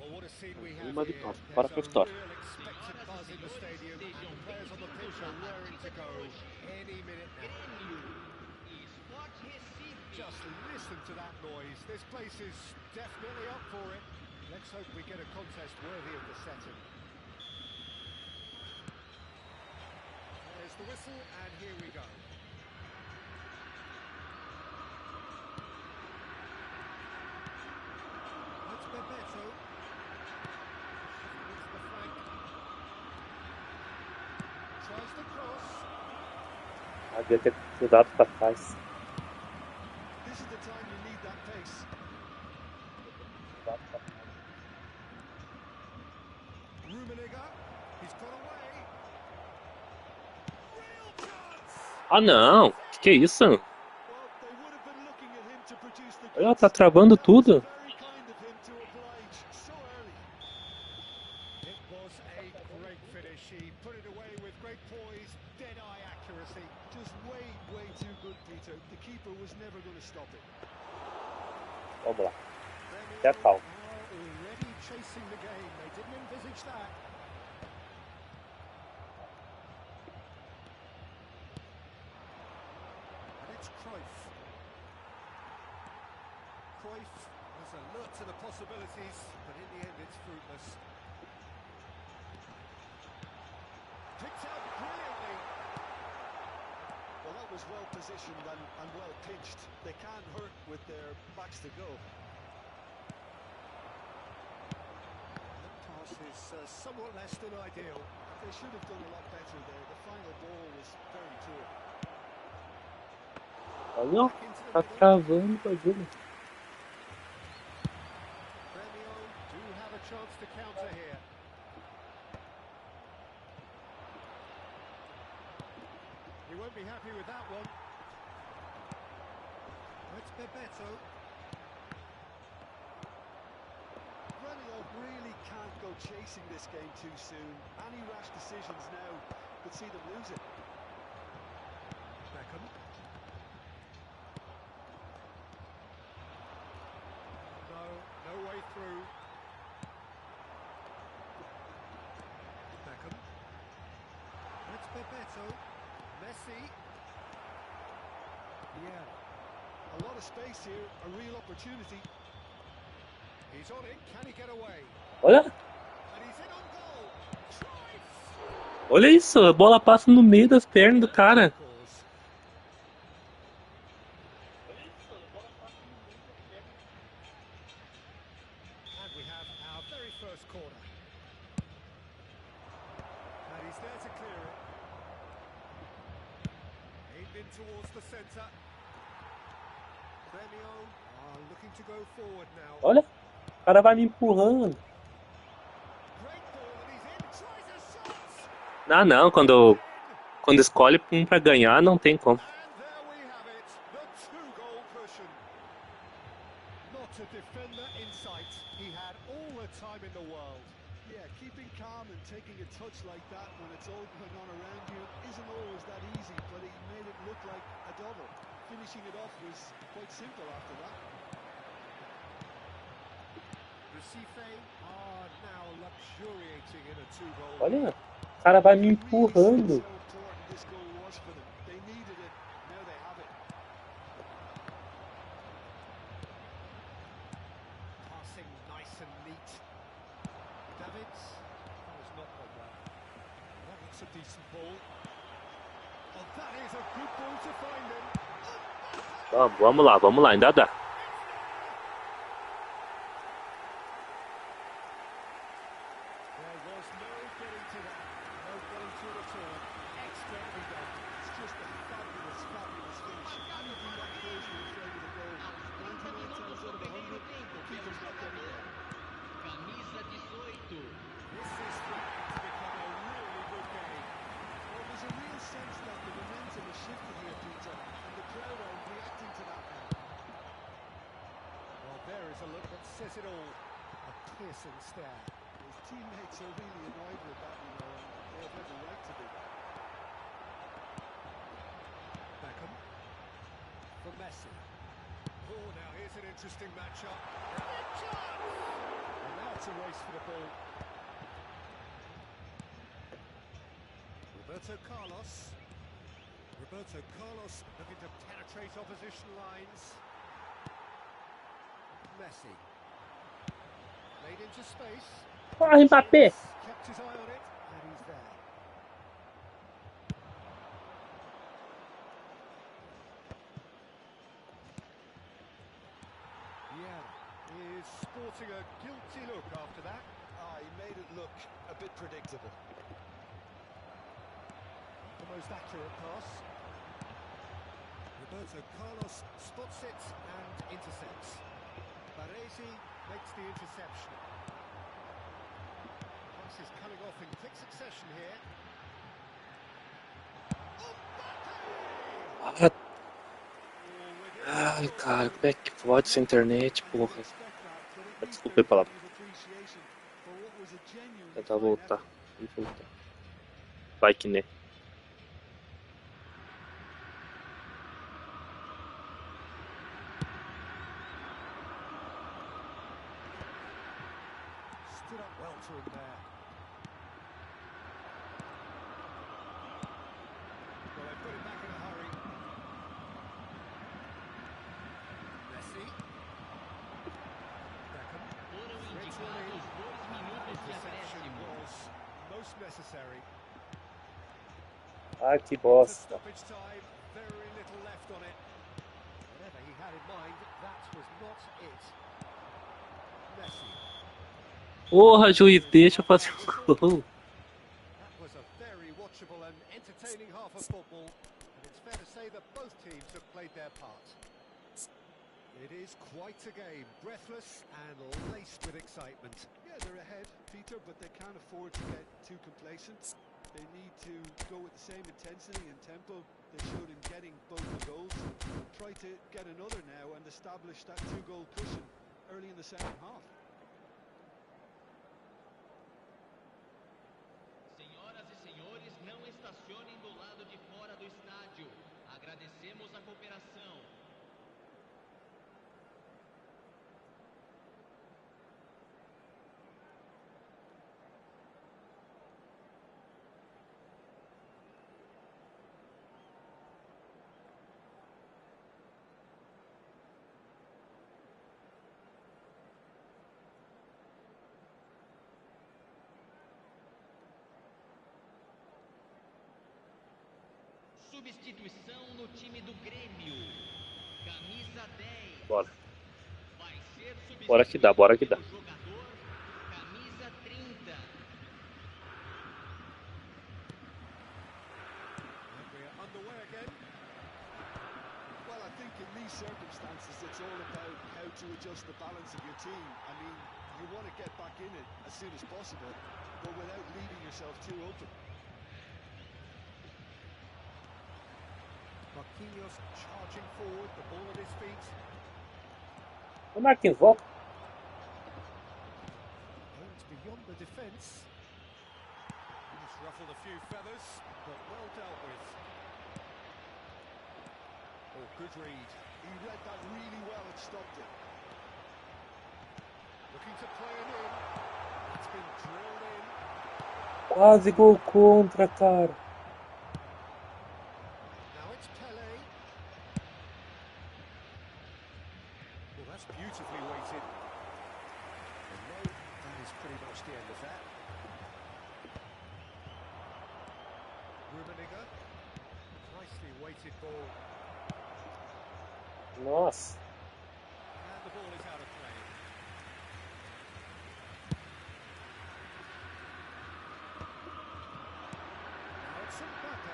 Well, what a scene we have Uma here. vitória. Bora pra There's a história. real expected buzz in the stadium, and the players on the pitch are raring to go any minute now. Grêmio e Sport Recife. Just listen to that noise. This place is definitely up for it. Let's hope we get a contest worthy of the setting. There's the whistle, and here we go. That's Bebeto. It's the flank. Tries the cross. Havia ter mudado pra trás. This is the time you need that pace. Rummenigge. He's got away. Real chance. Ah, não! Que é isso? Well, they would have been looking at him to produce the Olha, goods. tá travando tudo. Very kind of him to oblige so early. It was a great finish. He put it away with great poise, dead-eye accuracy. Just way too good, Peter. The keeper was never going to stop it. Vamos lá. Até a calma. Already chasing the game. They didn't envisage that. And it's Cruyff. Cruyff was alert to the possibilities, but in the end it's fruitless. Picked out brilliantly. Well, that was well positioned and well pitched. They can't hurt with their backs to go. That pass is somewhat less than ideal. They should have done a lot better there. The final ball was very poor. Olha, ó, tá travando o Ajuda. Grêmio do have a chance to counter here. He won't be happy with that one. It's Bebeto. Grêmio really can't go chasing this game too soon. Any rash decisions now could see them lose it. Beckham. No way through. Beckham. It's Bebeto. Messi. Yeah. A lot of space here, a real opportunity. He's on it. Can he get away? Olha, And he's in on goal. Cruyff. olha isso. A bola passa no meio das pernas do cara. Scores. And we have our very first corner. And he's there to clear it. Aimed in towards the centre. Grêmio are looking to go forward now. Olha, o cara vai me empurrando. Great ball and he's in. Tries a shot. Ah, não. Quando escolhe um pra ganhar, não tem como. And there we have it. The two-goal cushion. Not a defender in sight. He had all the time in the world. Yeah, keeping calm and taking a touch like that when it's all going on around you isn't always that easy, but he made it look like a double. Finishing it off was quite simple after that. Recife are now luxuriating in a two-goal. Olha, o cara vai me empurrando. So important this goal was for them. They needed it, now they have it. Passing nice and neat. Davids. That was not well done. That looks a decent ball. Oh, that is a good ball to find him. Vamos lá, ainda dá. There was no getting to that. No getting to it at all. Expertly done. It's just a fabulous finish. Anything that goes in front of the goal. 99 times out of 100, the keeper's not getting there. Camisa 18. This is threatening to become a really good game. Well, there's a real sense that the momentum is shifting here, Peter, and the crowd are reacting to that now. Well, there is a look that says it all. A piercing stare. His teammates are really annoyed with that, and they have every right to be. Beckham. For Messi. Oh, now here's an interesting matchup. And now it's a race for the ball. Roberto Carlos looking to penetrate opposition lines. Messi. Laid into space. Corre, Mbappé! Kept his eye on it, and he's there. Yeah, is sporting a guilty look after that. He made it look a bit predictable. The most accurate pass. Roberto Carlos spots it and intercepts. Baresi makes the interception. Passes coming off in quick succession here. Ai, cara, como é que pode essa internet, porra? Desculpa a palavra. Tentar voltar. Vai que né. Stood up well to him there. Well, they put it back in a hurry. Messi. Beckham. Foram indicados 2 minutos de Interception acréscimo. was most necessary. Ai, que bosta. Stoppage time, very little left on it. Whatever he had in mind, that was not it. Messi. Porra, juiz, deixa eu fazer um gol. That was a very watchable and entertaining half of football, and it's fair to say that both teams have played their part. It is quite a game, breathless and laced with excitement. Yeah, they're ahead, Peter, but they can't afford to get too complacent. They need to go with the same intensity and tempo they showed in getting both the goals. Try to get another now and establish that 2-goal cushion early in the second half. Senhoras e senhores, não estacionem do lado de fora do estádio. Agradecemos a cooperação. Substituição no time do Grêmio. Camisa 10. Bora. Vai ser substituído Bora que dá, bora que dá. pelo jogador camisa 30. And we're underway again. Well, I think in these circumstances, it's all about how to adjust the balance of your team. I mean, you want to get back in it as soon as possible, but without leaving yourself too open. Marquinhos charging forward, the ball at his feet. Ô, Marquinhos, volta. Owned beyond the defence. He's ruffled a few feathers, but well dealt with. Oh, good read. He read that really well and stopped it. Looking to play it in. It's been drilled in. Quase gol contra, cara. Now it's Pele. Well, that's beautifully weighted. And no, that is pretty much the end of that. Rummenigge. Nicely weighted ball. Nossa. And the ball is out of play. Now it's Subindo.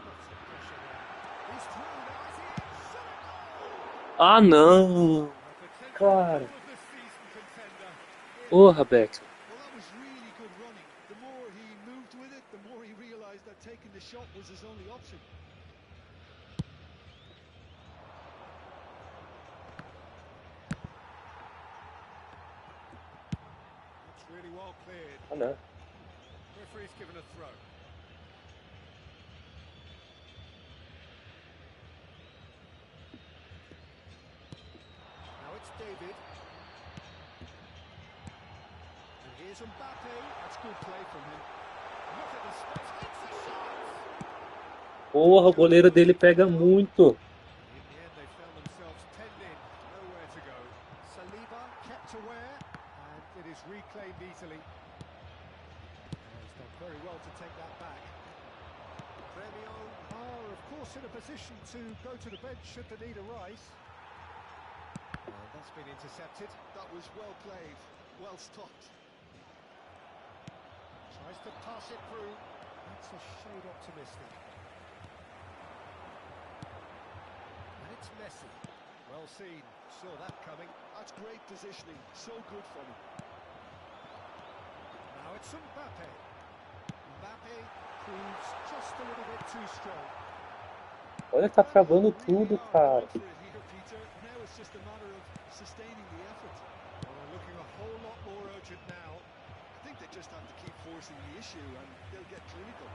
Lots of pressure there. He's through now, is he? Subindo! Ah, não. Cara. Porra, Beck. Well, that was really good running. The more he moved with it, the more he realised that taking the shot was his only option. It's really well cleared. Ah, não. Referee's given a throw. David. And here's Mbappe. That's good play from him. Look at the space. Hits the shot. Porra, o goleiro dele pega muito. In the end, they found themselves penned in. Nowhere to go. Saliba kept aware, and it is reclaimed easily. He's done very well to take that back. Gremio are, of course, in a position to go to the bench should the need arise. That's been intercepted. That was well played, well stopped. Tries to pass it through. That's a shade optimistic. And it's Messi. Well seen. Saw that coming. That's great positioning. So good from him. Now it's Mbappe. Mbappe proves just a little bit too strong. Olha, tá travando tudo, cara. Now it's just a matter of sustaining the effort. Well, they're looking a whole lot more urgent now. I think they just have to keep forcing the issue and they'll get clinical.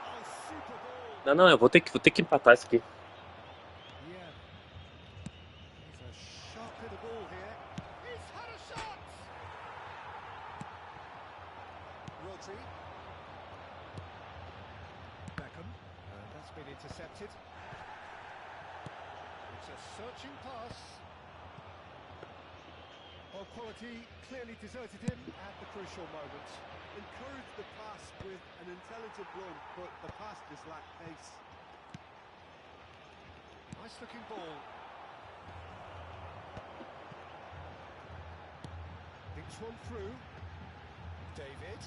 Oh, super ball. Não, não, eu vou ter que empatar isso aqui. Yeah. He's a sharp hit of ball here. He's had a shot! Rodri. Beckham. And that's been intercepted. It's a searching pass. Oh, quality clearly deserted him at the crucial moment. Encourage the pass with an intelligent run, but the pass just lacked pace. Nice looking ball. Thinks one through. David.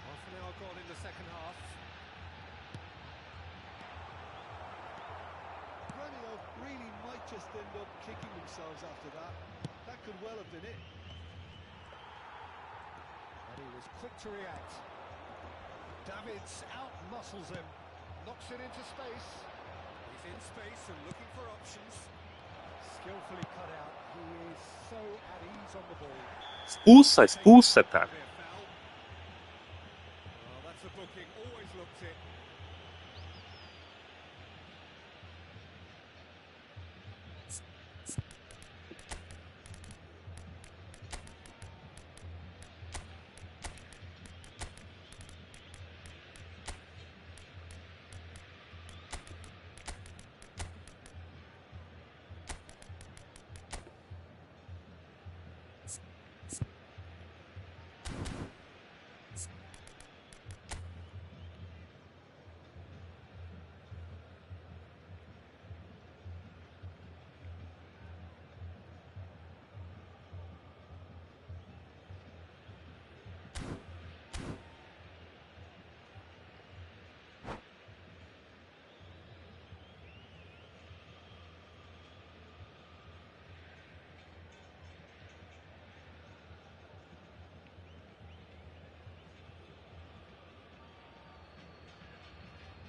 Half an hour gone in the second half. Gremio really might just end up kicking themselves after that. That could well have been it. And he was quick to react. David's out-muscles him. Knocks it into space. He's in space and looking for options. Skillfully cut out. He is so at ease on the ball. Expulsa, cara. Well, that's a booking. Always looked it.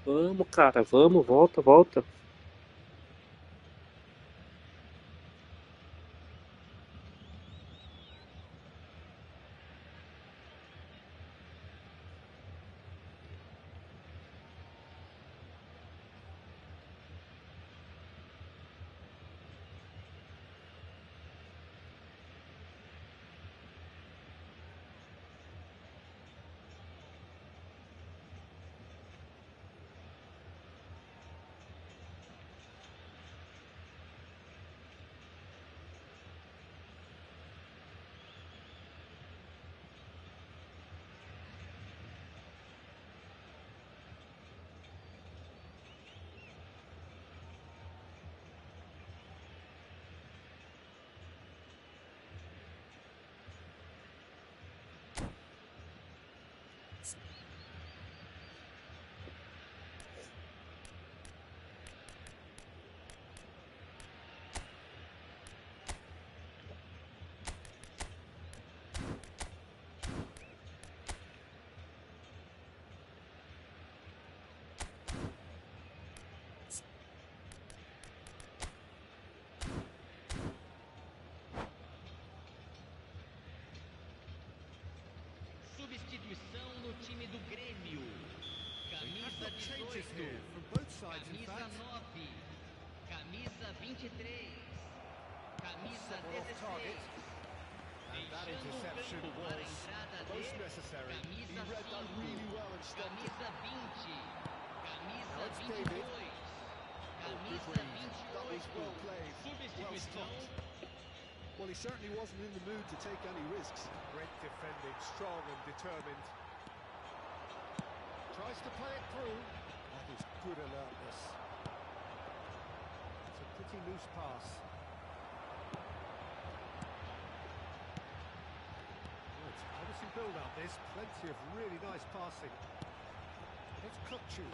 Vamos, cara, vamos, volta. Substituição no time do Grêmio. Camisa Changes 18, here from both sides, in camisa fact. 9, Camisa 23. Camisa Well off target. 16. And that Deixando o interception campo para a was entrada most de necessary. He camisa read that 5. really well and stopped it. Camisa 20. Camisa Now it's 22. David. Camisa Good read. That was 28. well played, well Substituição. stopped. Well, he certainly wasn't in the mood to take any risks. Great defending, strong and determined. Tries to play it through. That is good alertness. It's a pretty loose pass. Oh, it's promising build-up, this. Plenty of really nice passing. It's Kukchu.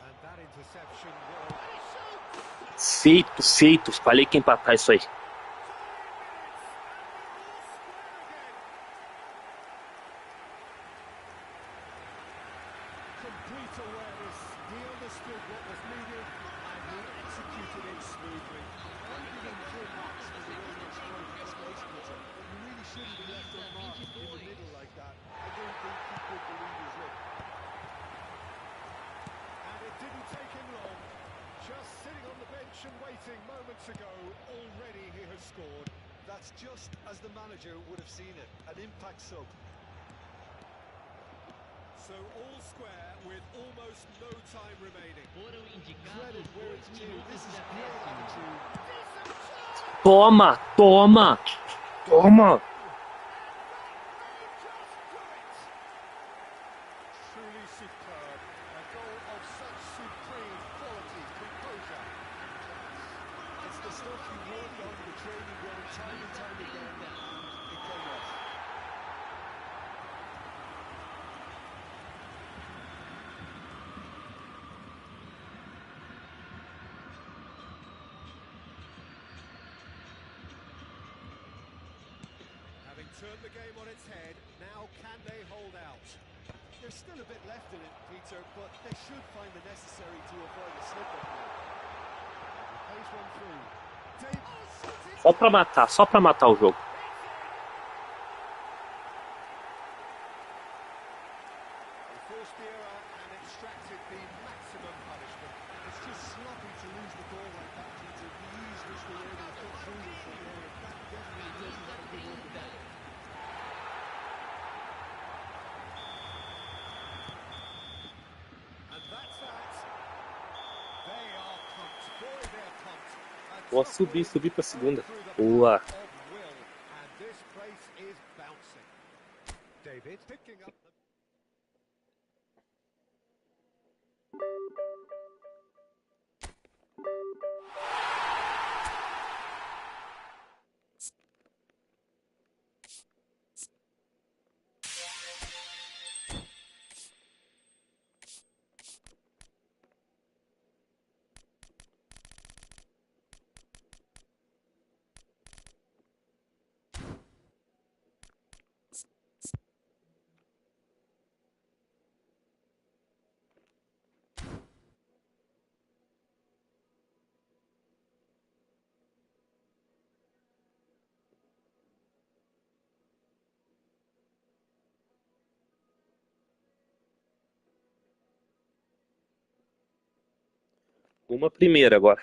And that interception will... Feito, feito. Falei que ia empatar isso aí. Complete awareness. He understood what was needed and he executed it smoothly. Only giving full marks for the way he exploited the space, Peter. You really shouldn't be left unmarked in the middle like that. I don't think he could believe his luck. And it didn't take him long. Just sitting on the bench and waiting moments ago, already he has scored. That's just as the manager would have seen it, an impact sub. So all square with almost no time remaining. Foram indicados Credit where 2 it's due. minutos This is de great acréscimo. attitude. Toma, toma, toma. Truly superb. A goal of such supreme quality, composure. It's the stuff you work on the training ground time and time again. It came off. Having turned the game on its head, now can they hold out? There's still a bit left in it, Peter, but they should find the necessary to avoid a slip-up now. He plays one through. Só pra matar o jogo. They forced the error and extracted the maximum punishment. It's just sloppy to lose the ball like that, Peter. The ease which they were able to cut through with from there, that definitely doesn't have a good look about it. And that's that. They are pumped. Boy, they're pumped. A Vou tough win subir pra segunda. through the Boa. power of will. And this place is bouncing. David picking up the... Uma primeira agora.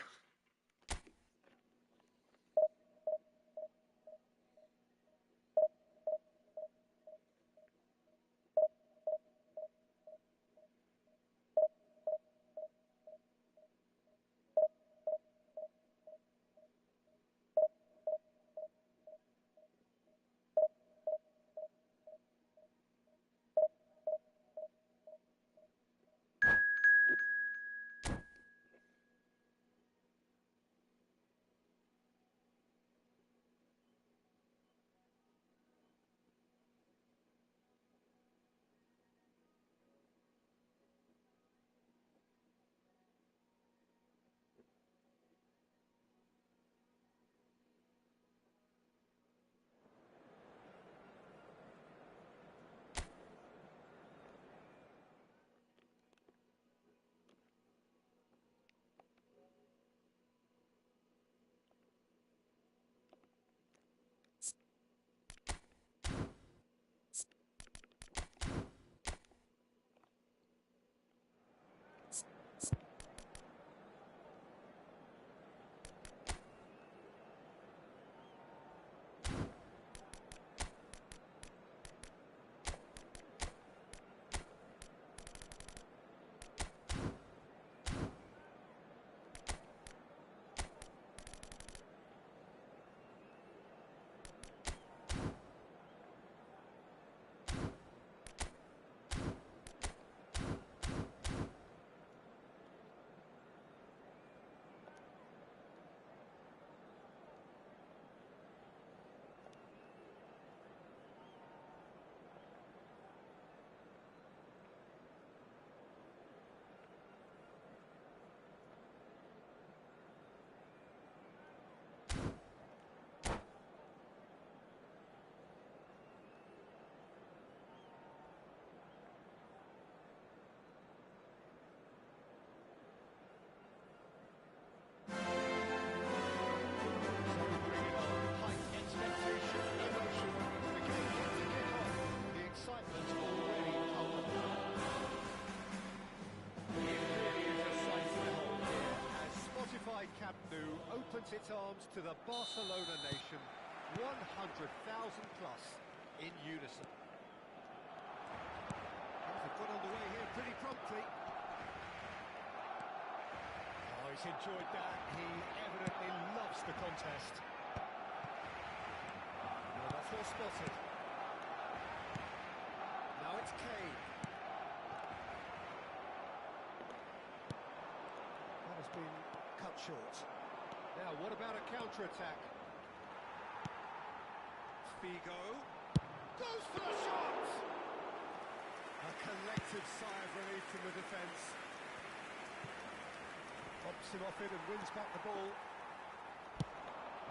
opens its arms to the Barcelona nation, 100,000 plus in unison. They've got underway here pretty promptly. Oh, he's enjoyed that. He evidently loves the contest. Well, that's well spotted. Now it's Kane. That has been cut short. Now, what about a counter-attack? Figo goes for the shot! A collective sigh of relief from the defence. Pops him off it and wins back the ball.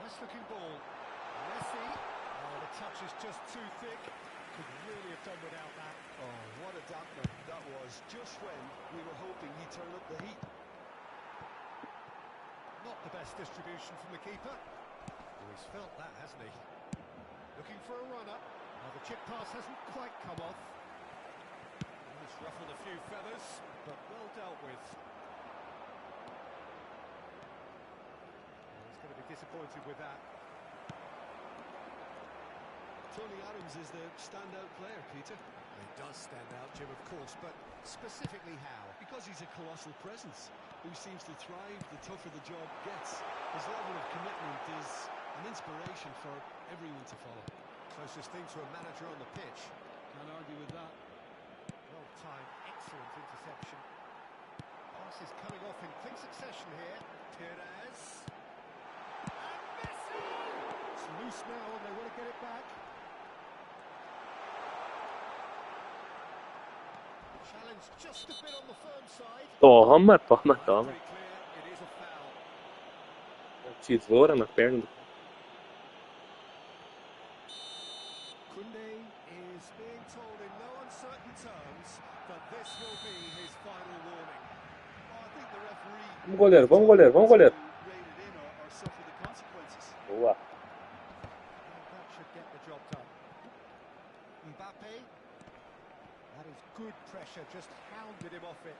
Nice looking ball. Messi. Oh, the touch is just too thick. Could really have done without that. Oh, what a damper that was, just when we were hoping he'd turn up the heat. Not the best distribution from the keeper. Oh, he's felt that, hasn't he? Looking for a runner. Well, the chip pass hasn't quite come off. He's ruffled a few feathers, but well dealt with. Well, he's going to be disappointed with that. Tony Adams is the standout player, Peter. He does stand out, Jim, of course, but specifically how? Because he's a colossal presence who seems to thrive the tougher the job gets. His level of commitment is an inspiration for everyone to follow. Closest thing to a manager on the pitch. Can't argue with that. Well timed, excellent interception. Pass is coming off in quick succession here. Perez. And Messi! It's loose now and they want to get it back. Challenge just a bit on the firm side. Toma, toma, toma. Pretty clear, it is a foul. Tesoura na perna do... Kunde is being told in no uncertain terms that this will be his final warning. Oh, I think the referee... Vamos, goleiro, vamos, goleiro, vamos, goleiro. ...rein it in or suffer the consequences. Boa. That should get the job done. Mbappe. That is good pressure, just hounded him off it.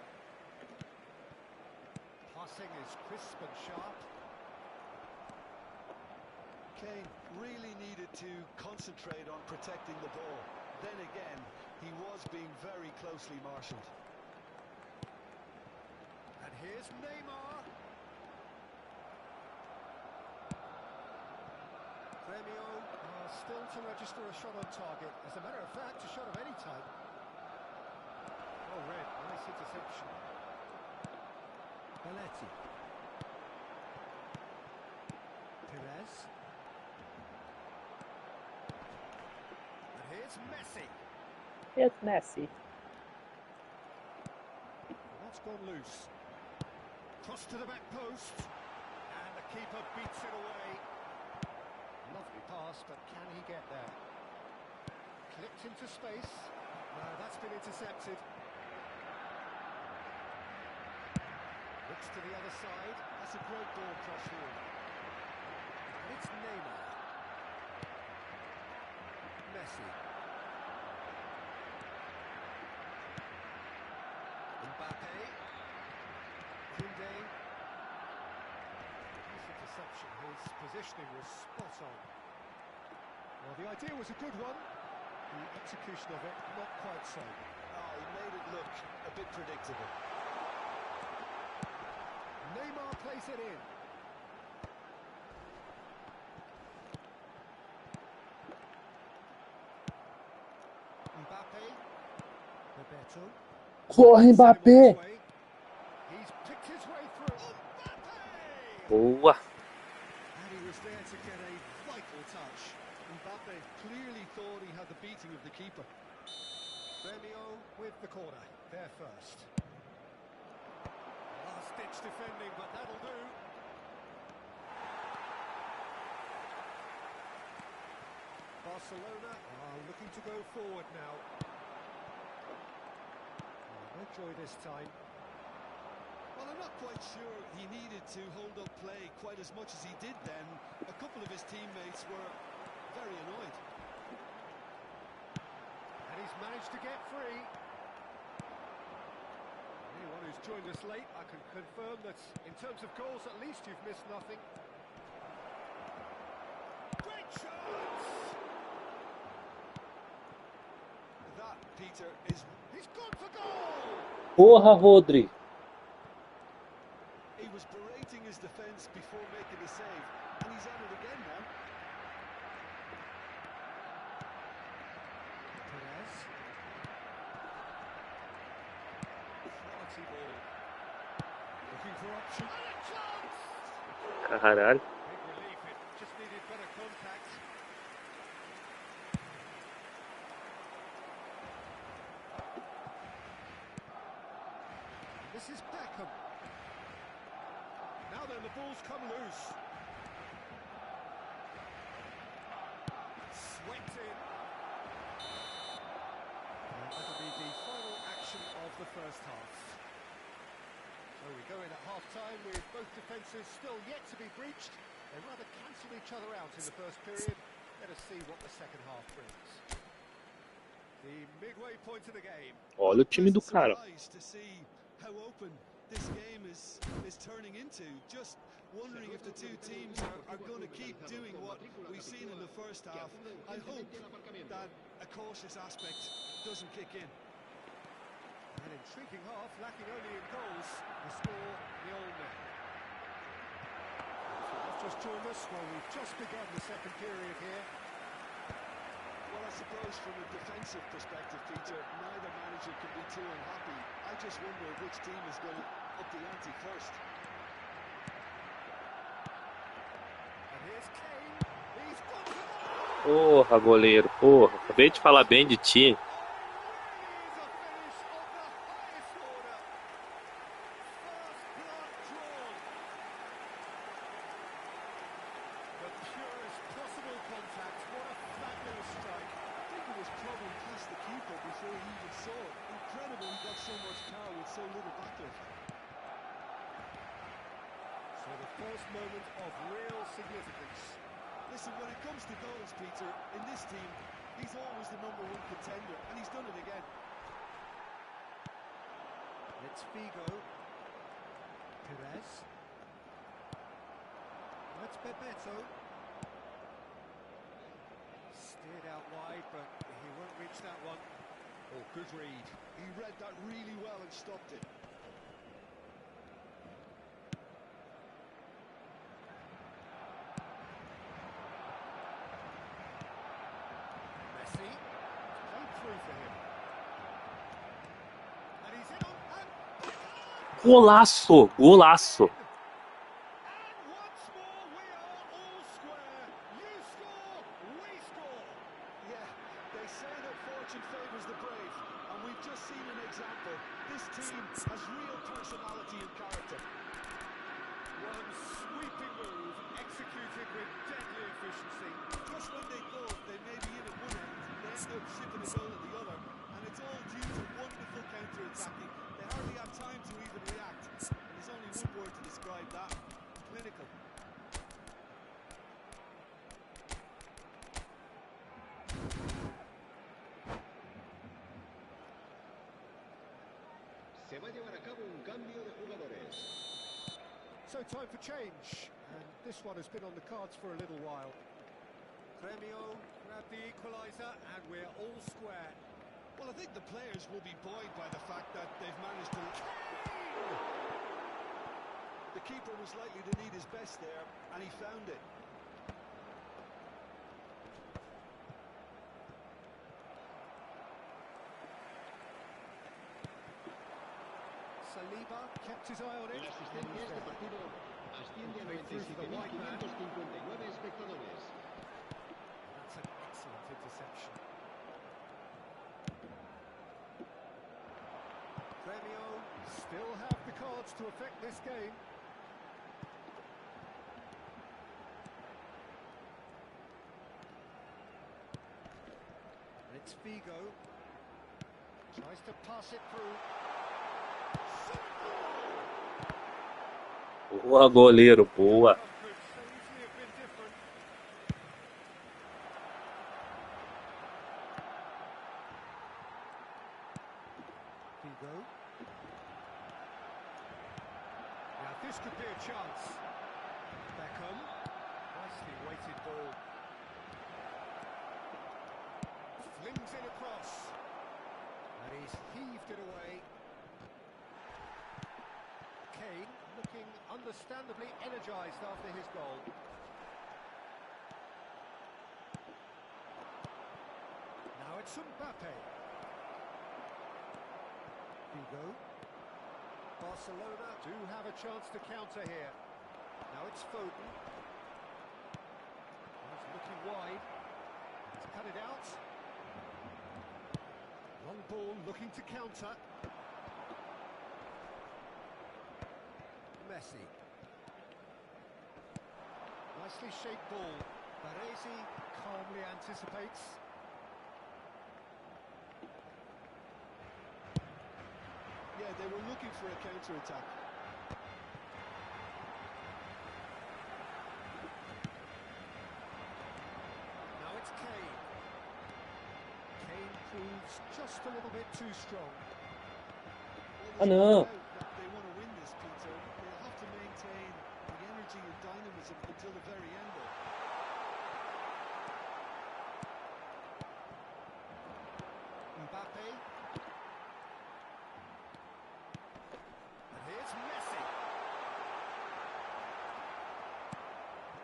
Passing is crisp and sharp. Kane really needed to concentrate on protecting the ball. Then again, he was being very closely marshalled. And here's Neymar. Premio still to register a shot on target. As a matter of fact, a shot of any type. Oh, red. Nice interception. Belletti. Perez. And here's Messi. It's Messi. That's gone loose. Cross to the back post. And the keeper beats it away. Lovely pass, but can he get there? Clipped into space. No, that's been intercepted. Looks to the other side. That's a great ball cross field. And it's Neymar. Messi. Mbappe. Kunde. Nice interception. His positioning was spot on. Well, the idea was a good one. The execution of it, not quite so. Oh, he made it look a bit predictable. Neymar plays it in. Mbappe. Roberto. Corre, Mbappé! He's picked his way through. Mbappe! Boa. And he was there to get a vital touch. Mbappe clearly thought he had the beating of the keeper. Premio with the corner, there first. Last-ditch defending, but that'll do. Barcelona are looking to go forward now. No joy this time. Well, I'm not quite sure he needed to hold up play quite as much as he did then. A couple of his teammates were very annoyed. And he's managed to get free. Anyone who's joined us late, I can confirm that in terms of goals, at least you've missed nothing. Peter, is he's gone for goal. Porra, Rodri. He was berating his defence before making the save, and he's on it again now. Perez. Quality ball. Looking for option. And a chance! Caralho. Big relief, it just needed better contact. This is Beckham. Now then, the ball's come loose. Swept in. That'll be the final action of the first half. So we go in at half-time with both defences still yet to be breached. They rather cancelled each other out in the first period. Let us see what the second half brings. The midway point of the game. Olha o time do cara. Surprised to see how open this game is turning into. Just wondering if the two teams are going to keep doing what we've seen in the first half. I hope that a cautious aspect doesn't kick in. An intriguing half, lacking only in goals. The score, 0-0. If you've just joined us, well, we've just begun the second period here. Well, I suppose from a defensive perspective, Peter, neither manager can be too unhappy. I just wonder which team is going to up the ante first. And here's Kane. He's got the ball. Porra, goleiro. Porra. Acabei de falar bem de ti. First moment of real significance. Listen, when it comes to goals, Peter, in this team, he's always the #1 contender, and he's done it again. It's Figo. Perez. That's Bebeto. Steered out wide, but he won't reach that one. Oh, good read. He read that really well and stopped it. Golaço, golaço. Se va a llevar a cabo un cambio de jugadores. So time for change, and this one has been on the cards for a little while. Gremio grabbed the equaliser, and we're all square. Well, I think the players will be buoyed by the fact that they've managed to... The keeper was likely to need his best there, and he found it. Saliba kept his eye on it. La asistencia a este partido asciende a 97.559 espectadores. That's an excellent interception. Gremio still have the cards to affect this game. It's Figo. Tries to pass it through. Boa, goleiro, boa. Figo. Now this could be a chance. Beckham. Nicely weighted ball. Flings in across. And he's heaved it away. Kane looking understandably energised after his goal. Now it's Mbappe. Hugo. Barcelona do have a chance to counter here. Now it's Foden. He's looking wide. He's cut it out. Long ball looking to counter. Messi. Nicely shaped ball. Baresi calmly anticipates. Yeah, they were looking for a counter-attack. Now it's Kane. Kane proves just a little bit too strong. Ah, não. They want to win this, Peter. They'll have to maintain the energy and dynamism until the very end. Mbappe. And here's Messi.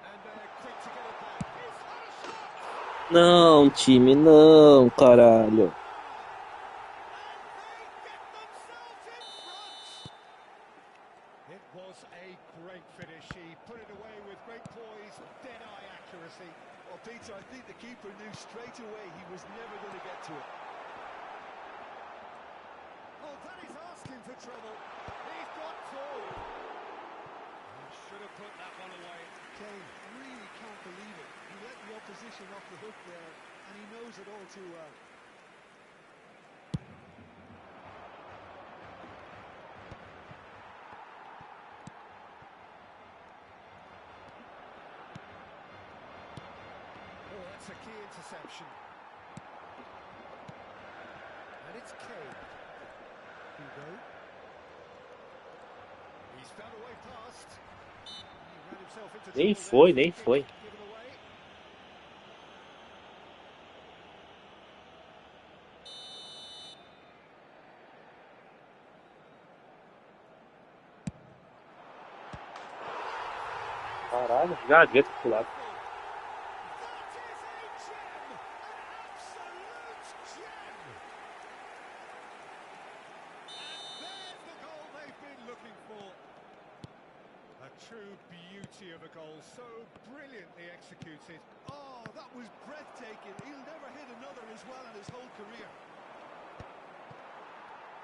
And they're quick to get it back. He's had a shot! Não, time, não, caralho. It was a great finish. He put it away with great poise, dead-eye accuracy. Well, Peter, I think the keeper knew straight away he was never going to get to it. Oh, that is asking for trouble. He's got two. He should have put that one away. Kane really can't believe it. He let the opposition off the hook there, and he knows it all too well. Oh, that's a key interception. And it's Kane. Hugo. He's found a way past. He ran himself into Nem trouble foi, there. nem foi. Given away. Caralho, gagueta pro lado. That is a gem! An absolute gem! And there's the goal they've been looking for. A true beauty of a goal, so brilliantly executed. Oh, that was breathtaking. He'll never hit another as well in his whole career.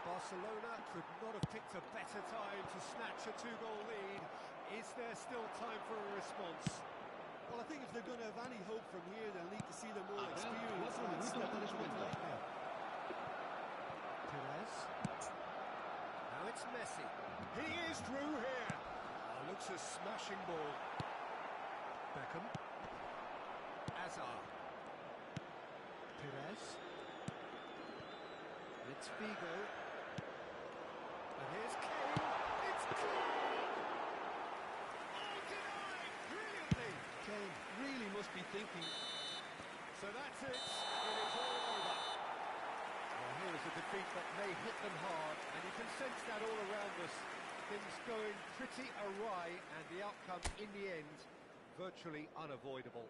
Barcelona could not have picked a better time to snatch a two-goal lead. Is there still time for a response? Well, I think if they're going to have any hope from here, they'll need to see them all Habrá experience 4 and minutos step de into it descuento. right now. Perez. Now it's Messi. He is through here. Oh, looks a smashing ball. Beckham. Hazard. Perez. It's Figo. And here's Kane. It's Kane! Oh, denied! Brilliantly! Kane really must be thinking. So that's it. It is all over. Well, here is a defeat that may hit them hard, and you can sense that all around us. Things going pretty awry, and the outcome, in the end, virtually unavoidable.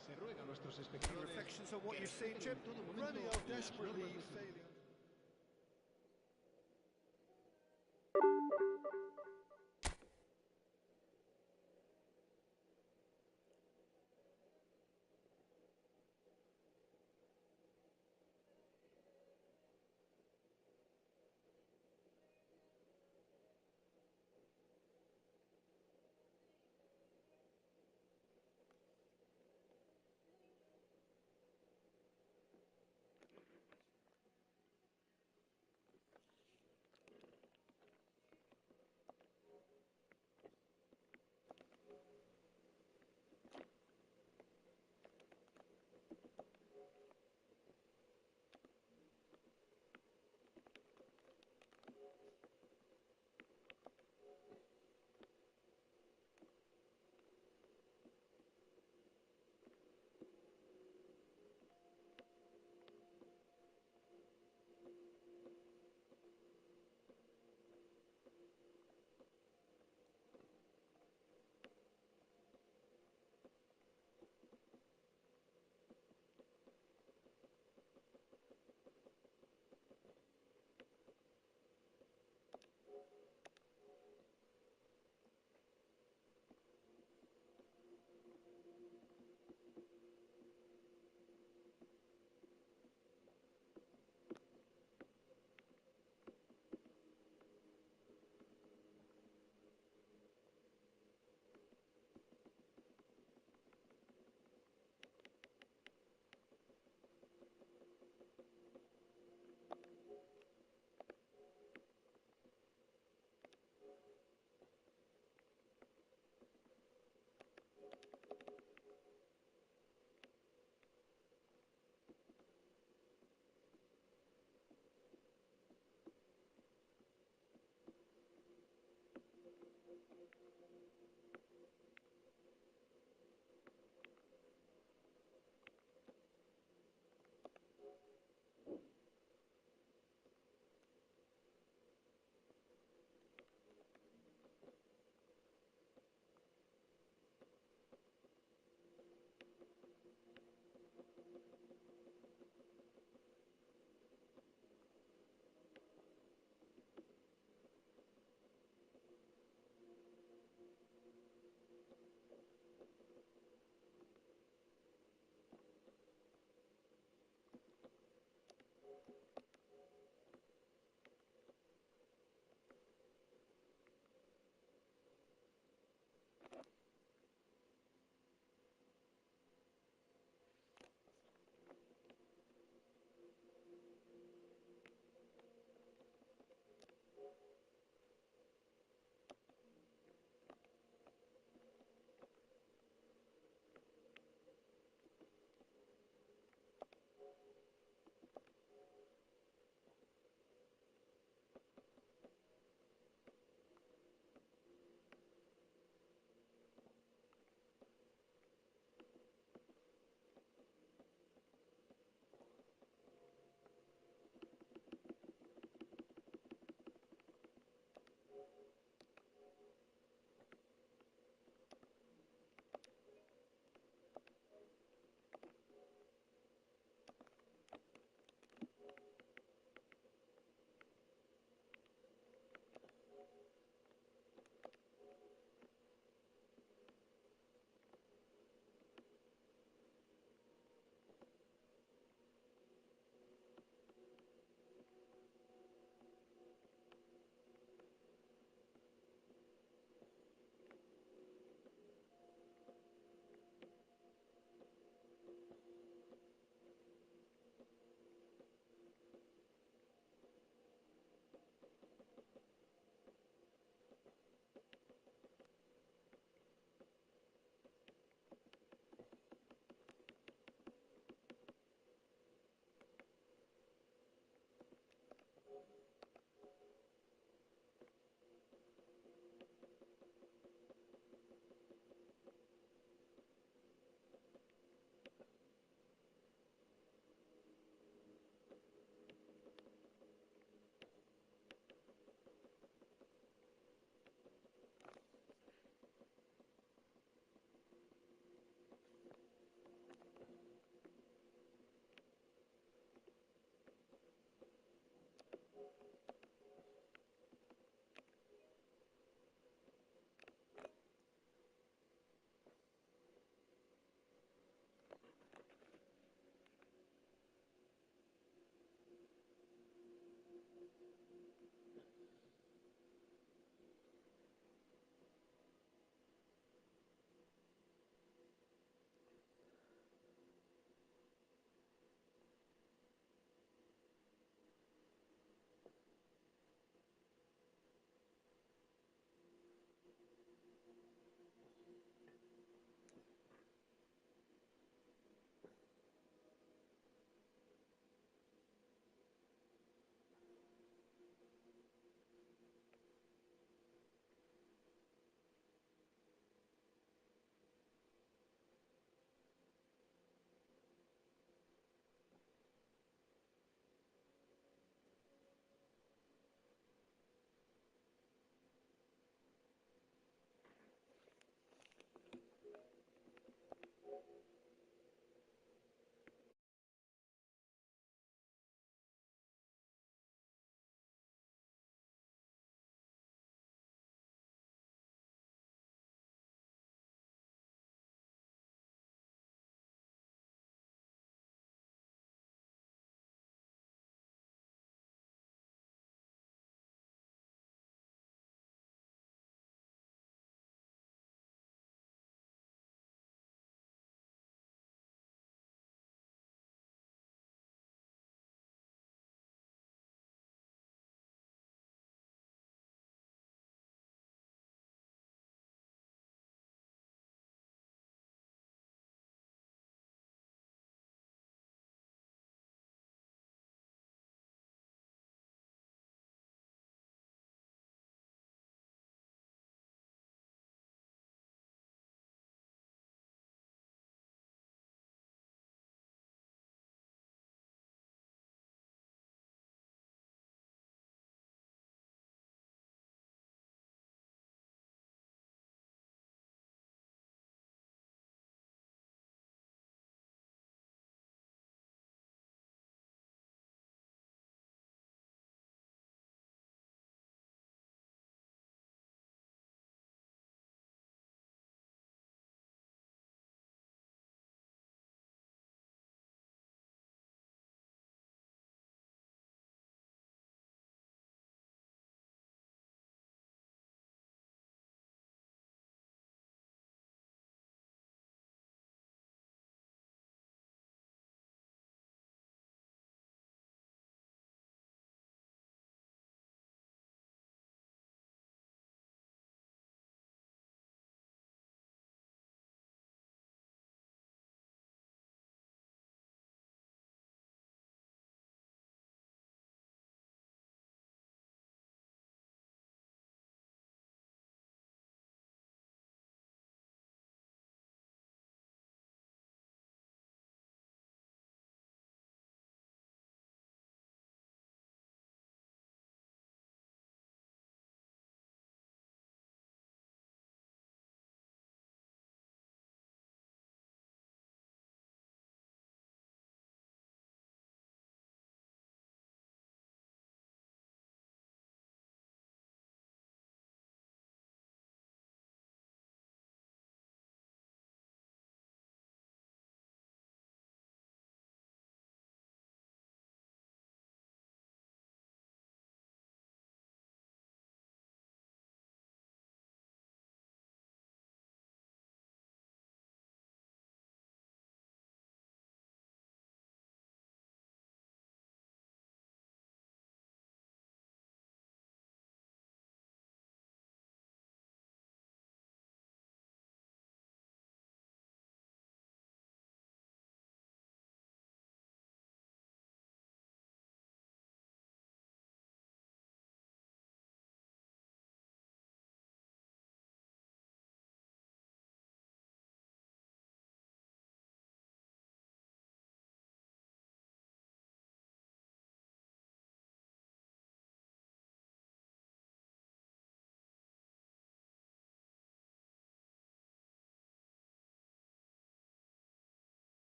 Se ruega a nuestros Any espectadores reflections on what que you've seen, respeten Jim? en todo momento Running out las desperately, normas del failing.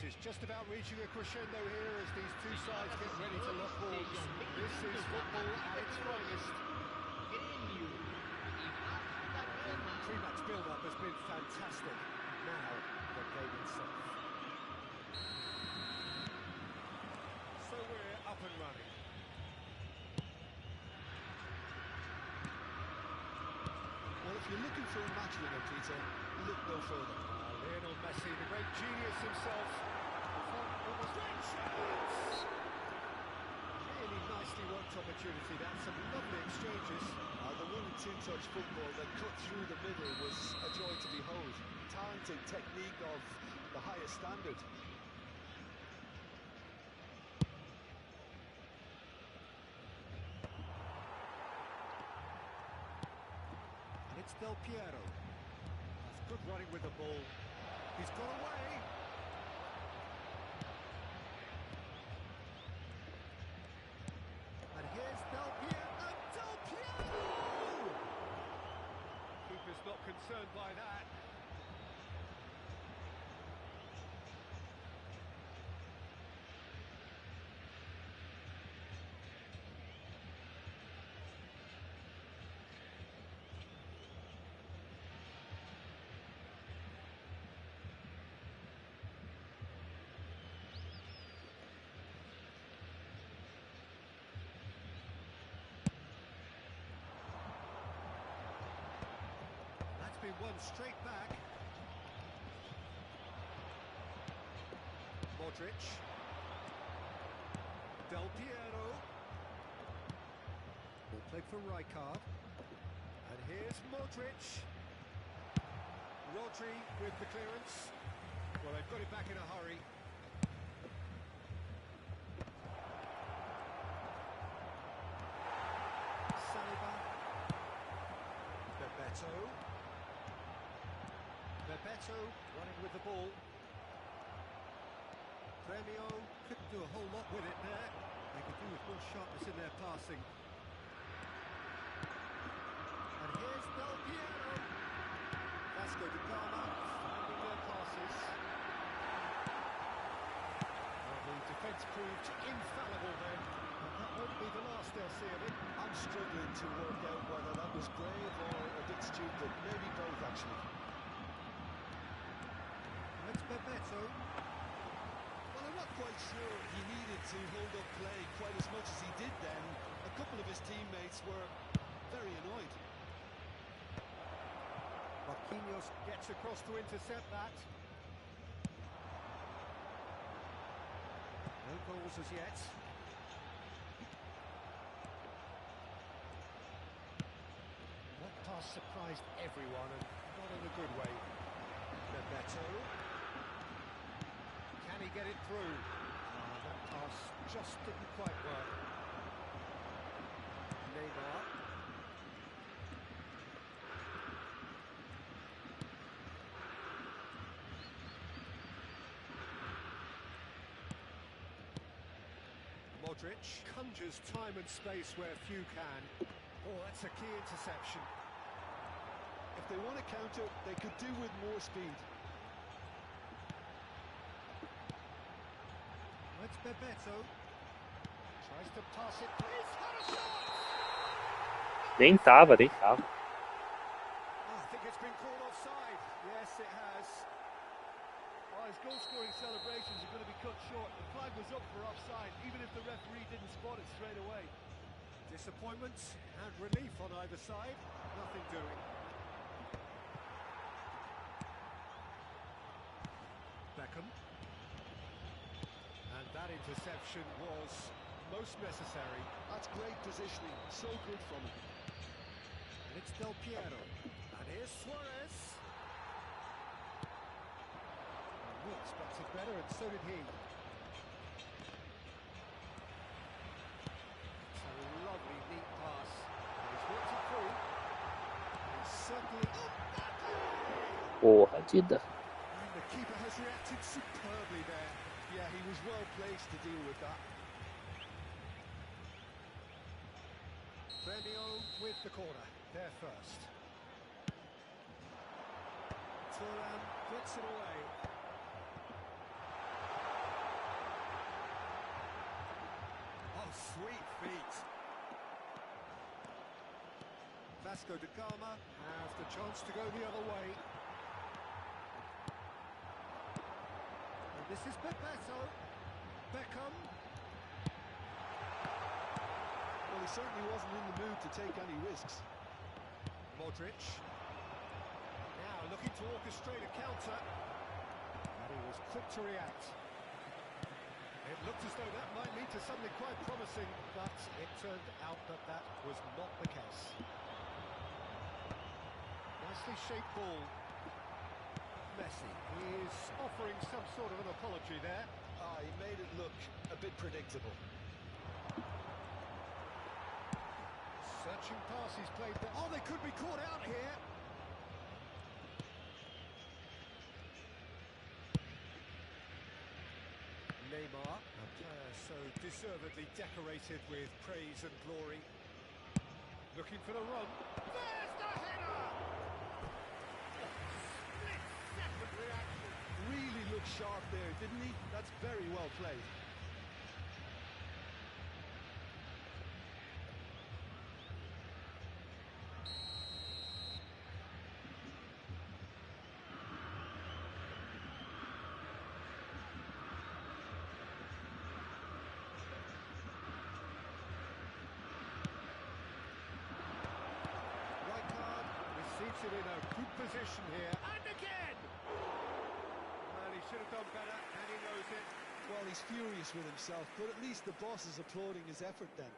is just about reaching a crescendo here as these two sides get ready to lock horns. This is football at its finest. Grêmio e Vasco da Gama. Pre-match build-up has been fantastic. Now, the game itself. So we're up and running. Well, if you're looking for a match winner, Peter, look no further. Lionel Messi, the great genius himself. Great chance! Really nicely worked opportunity. That's some lovely exchanges. The one and two touch football that cut through the middle was a joy to behold. Talented technique of the highest standard. And it's Del Piero. That's good running with the ball. He's got away. And here's Del Piero. Del Piero! Keeper's not concerned by that. Been one straight back. Modric. Del Piero. Ball played for Rijkaard. And here's Modric. Rodri with the clearance. Well, they've got it back in a hurry. Saliba. Bebeto. Bebeto running with the ball. Premio couldn't do a whole lot with it there. They could do with more sharpness in their passing. And here's Del Piero. Vasco da Gama finding their passes. Well, the defence proved infallible then. And that won't be the last they'll see of it. I'm struggling to work out whether that was brave or a bit stupid. Maybe both, actually. It's Bebeto. Well, I'm not quite sure he needed to hold up play quite as much as he did then. A couple of his teammates were very annoyed. Marquinhos gets across to intercept that. No goals as yet. That pass surprised everyone and not in a good way. Bebeto. Can he get it through? That pass just didn't quite work. Neymar. Modric conjures time and space where few can. Oh, that's a key interception. If they want to counter, they could do with more speed. It's Bebeto. Tries to pass it. He's got a shot! Nem tava, nem tava. Oh, I think it's been called offside. Yes, it has. Oh, his goal-scoring celebrations are going to be cut short. The flag was up for offside, even if the referee didn't spot it straight away. Disappointment and relief on either side. Nothing doing. Beckham. And that interception was most necessary. That's great positioning. So good from him. And it's Del Piero. And here's Suarez. And we expected better, and so did he. It's a lovely, neat pass. And he's worked it through. He's certainly... Porra, Dida. And the keeper has reacted superbly there. Yeah, he was well placed to deal with that. Premio with the corner, there first. Turan gets it away. sweet feet. Vasco da Gama have the chance to go the other way. And this is Bebeto. Beckham. Well, he certainly wasn't in the mood to take any risks. Modric. Now looking to orchestrate a counter. And he was quick to react. It looked as though that might lead to something quite promising, but it turned out that that was not the case. Nicely shaped ball. Messi is offering some sort of an apology there. He made it look a bit predictable. Searching pass he's played there. Oh, they could be caught out here. Neymar, a player so deservedly decorated with praise and glory. Looking for the run. There's the header! Split-second reaction. Really looked sharp there, didn't he? That's very well played. Seats it in a good position here. And again! Well, he should have done better, and he knows it. Well, he's furious with himself, but at least the boss is applauding his effort then.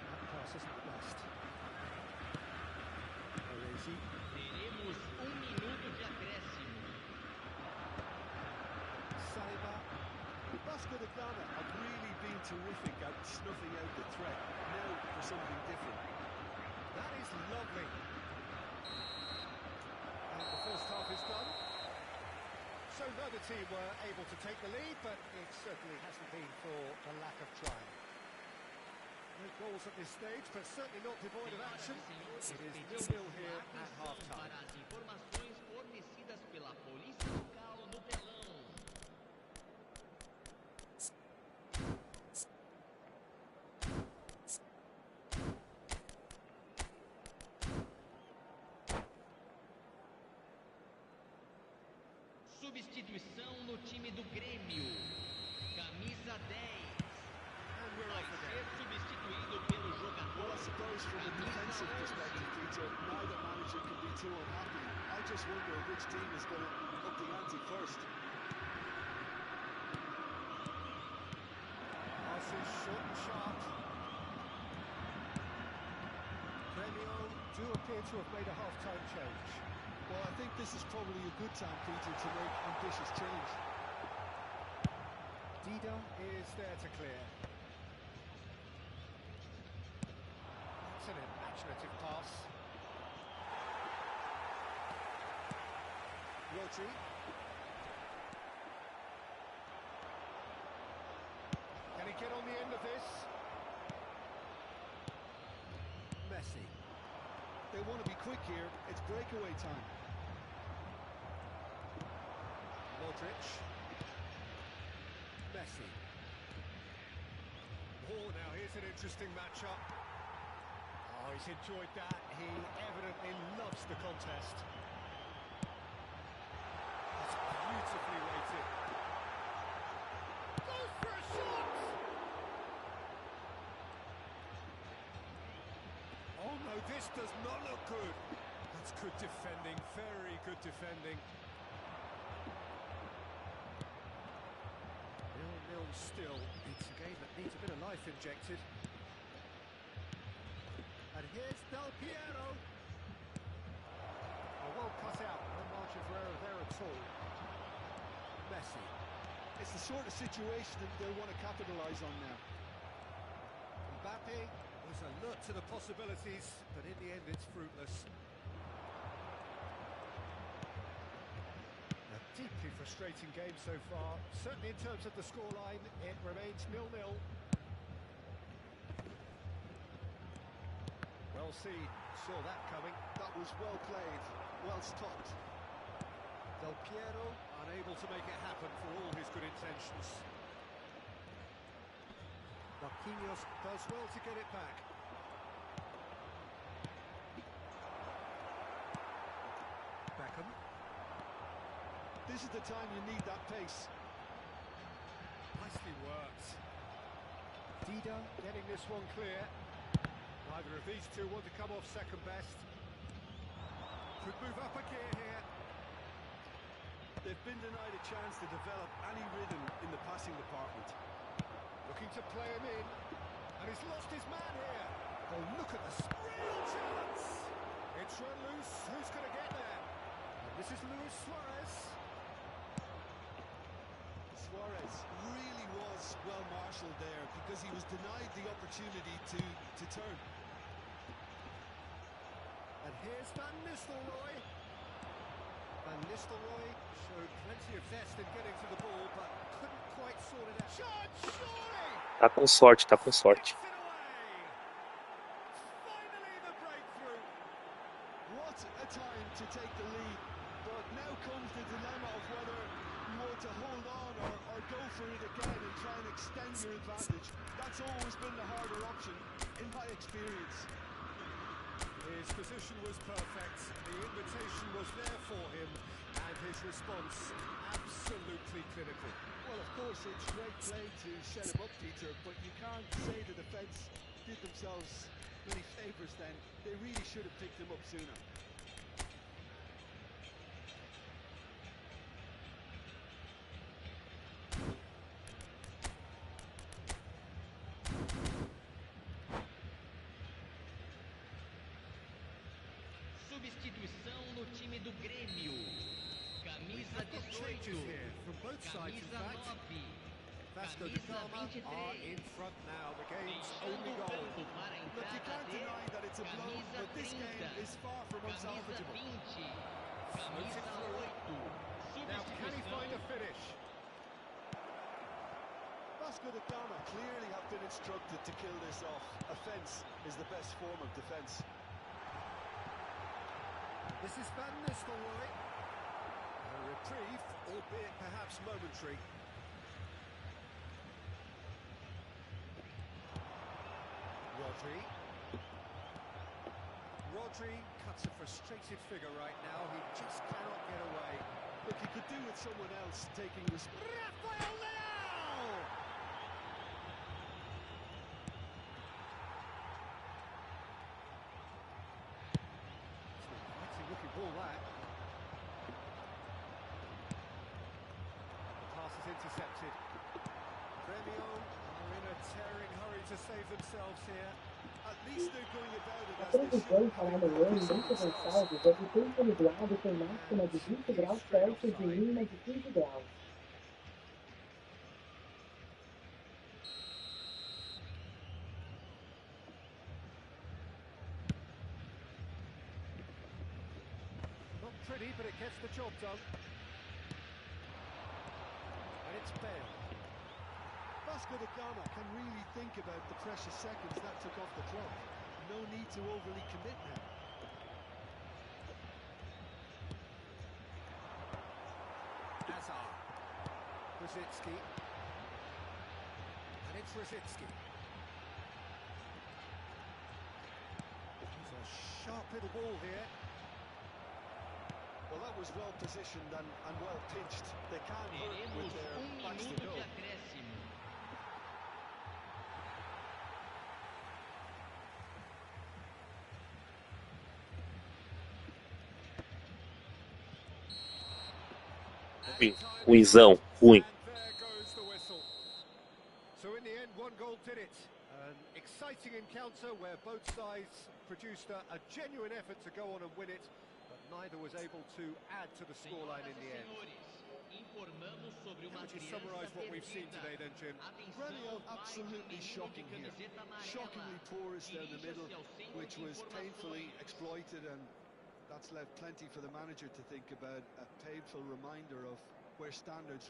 That pass isn't the best. Orezi. Teremos minuto de acréscimo. Saliba. Vasco da Gama have really been terrific at snuffing out the threat. Now for something different. That is lovely. And the first half is done. So neither team were able to take the lead, but it certainly hasn't been for the lack of trying. No goals at this stage, but certainly not devoid of action. It is 0-0 here at half-time. Para as informações fornecidas pela polícia local no telão. Substituição no time do Grêmio. Camisa 10. Vai ser substituído pelo jogador. Well, I suppose from a defensive perspective, Peter, neither manager can be too unhappy. I just wonder which team is going to up the ante first. Pass is short and sharp. Grêmio do appear to have made a half-time change. Well, I think this is probably a good time, Peter, to make ambitious change. Dida is there to clear. It's an imaginative pass. Rodri. Can he get on the end of this? Messi. They want to be quick here. It's breakaway time. Modric. Messi. Oh, now here's an interesting matchup. Oh, he's enjoyed that. He evidently loves the contest. That's beautifully weighted. Goes for a shot! Oh no, this does not look good. That's good defending, very good defending. 0-0 still. It's a game that needs a bit of life injected. And here's Del Piero. A well cut out, no margin for error there at all. Messi. It's the sort of situation that they want to capitalise on now. Mbappe was alert to the possibilities, but in the end it's fruitless. A deeply frustrating game so far. Certainly in terms of the scoreline, it remains 0-0. Well seen, saw that coming. That was well played, well stopped. Del Piero unable to make it happen for all his good intentions. Marquinhos does well to get it back. Beckham. This is the time you need that pace. Nicely worked. Dida getting this one clear. Neither of these two want to come off second best. Could move up a gear here. They've been denied a chance to develop any rhythm in the passing department. Looking to play him in. And he's lost his man here. Oh, look at this. Real chance. It's run loose. Who's going to get there? And this is Luis Suarez. Suarez really was well marshalled there because he was denied the opportunity to turn. And here's Van Nistelrooy. Van Nistelrooy showed plenty of zest in getting to the ball, but couldn't quite sort it out. Shot, surely! Tá com sorte, tá com sorte. Gets it away. Finally the breakthrough. What a time to take the lead. But now comes the dilemma of whether you want to hold on or go for it again and try and extend your advantage. That's always been the harder option, in my experience. His position was perfect, the invitation was there for him, and his response absolutely clinical. Well, of course, it's great play to set him up, Peter, but you can't say the defence did themselves many favours then. They really should have picked him up sooner. Substituição no time do Grêmio. Camisa 18, Here from both sides, in camisa fact. 9, Vasco da camisa Gama are 23. in front now, the game's Deixando only o goal. campo para a Look, you entrada can't de deny that it's a blow, camisa but this 30, game is far from camisa unsalvageable. 20, Floats camisa it through. 8. Now can he find a finish? Vasco da Gama clearly have been instructed to kill this off. Offence is the best form of defence. This is Van Nistelrooy. A reprieve, albeit perhaps momentary. Rodri cuts a frustrated figure right now. He just cannot get away. Look, you could do with someone else taking this. Rafael Leao! It's an exciting looking ball, that. The pass is intercepted. Grêmio are in a tearing hurry to save themselves here. At least they're going about it as Aquele they visor should. instalado hoje dentro do estádio deve ter um nublado com máxima de 20 graus Celsius e mínima de 15 graus. Not pretty, but it gets the job done. And it's Bale. Vasco da Gama can really think about the precious seconds that took off the clock. No need to overly commit now. Hazard. Rosicki. And it's Rosicki. It's a sharp little ball here. Well, that was well positioned and well pitched. They can't hurt with Teremos their backs to minuto go. de acréscimo. Ruizão, ruim. And there goes the whistle. So in the end, one goal did it. An exciting encounter where both sides produced a genuine effort to go on and win it, but neither was able to add to the scoreline in the end. Informamos sobre How uma would you criança summarise what we've seen perdida. today then, Jim? Grêmio absolutely shocking here. Shockingly porous down the middle, which was painfully exploited, and that's left plenty for the manager to think about. A painful reminder of where standards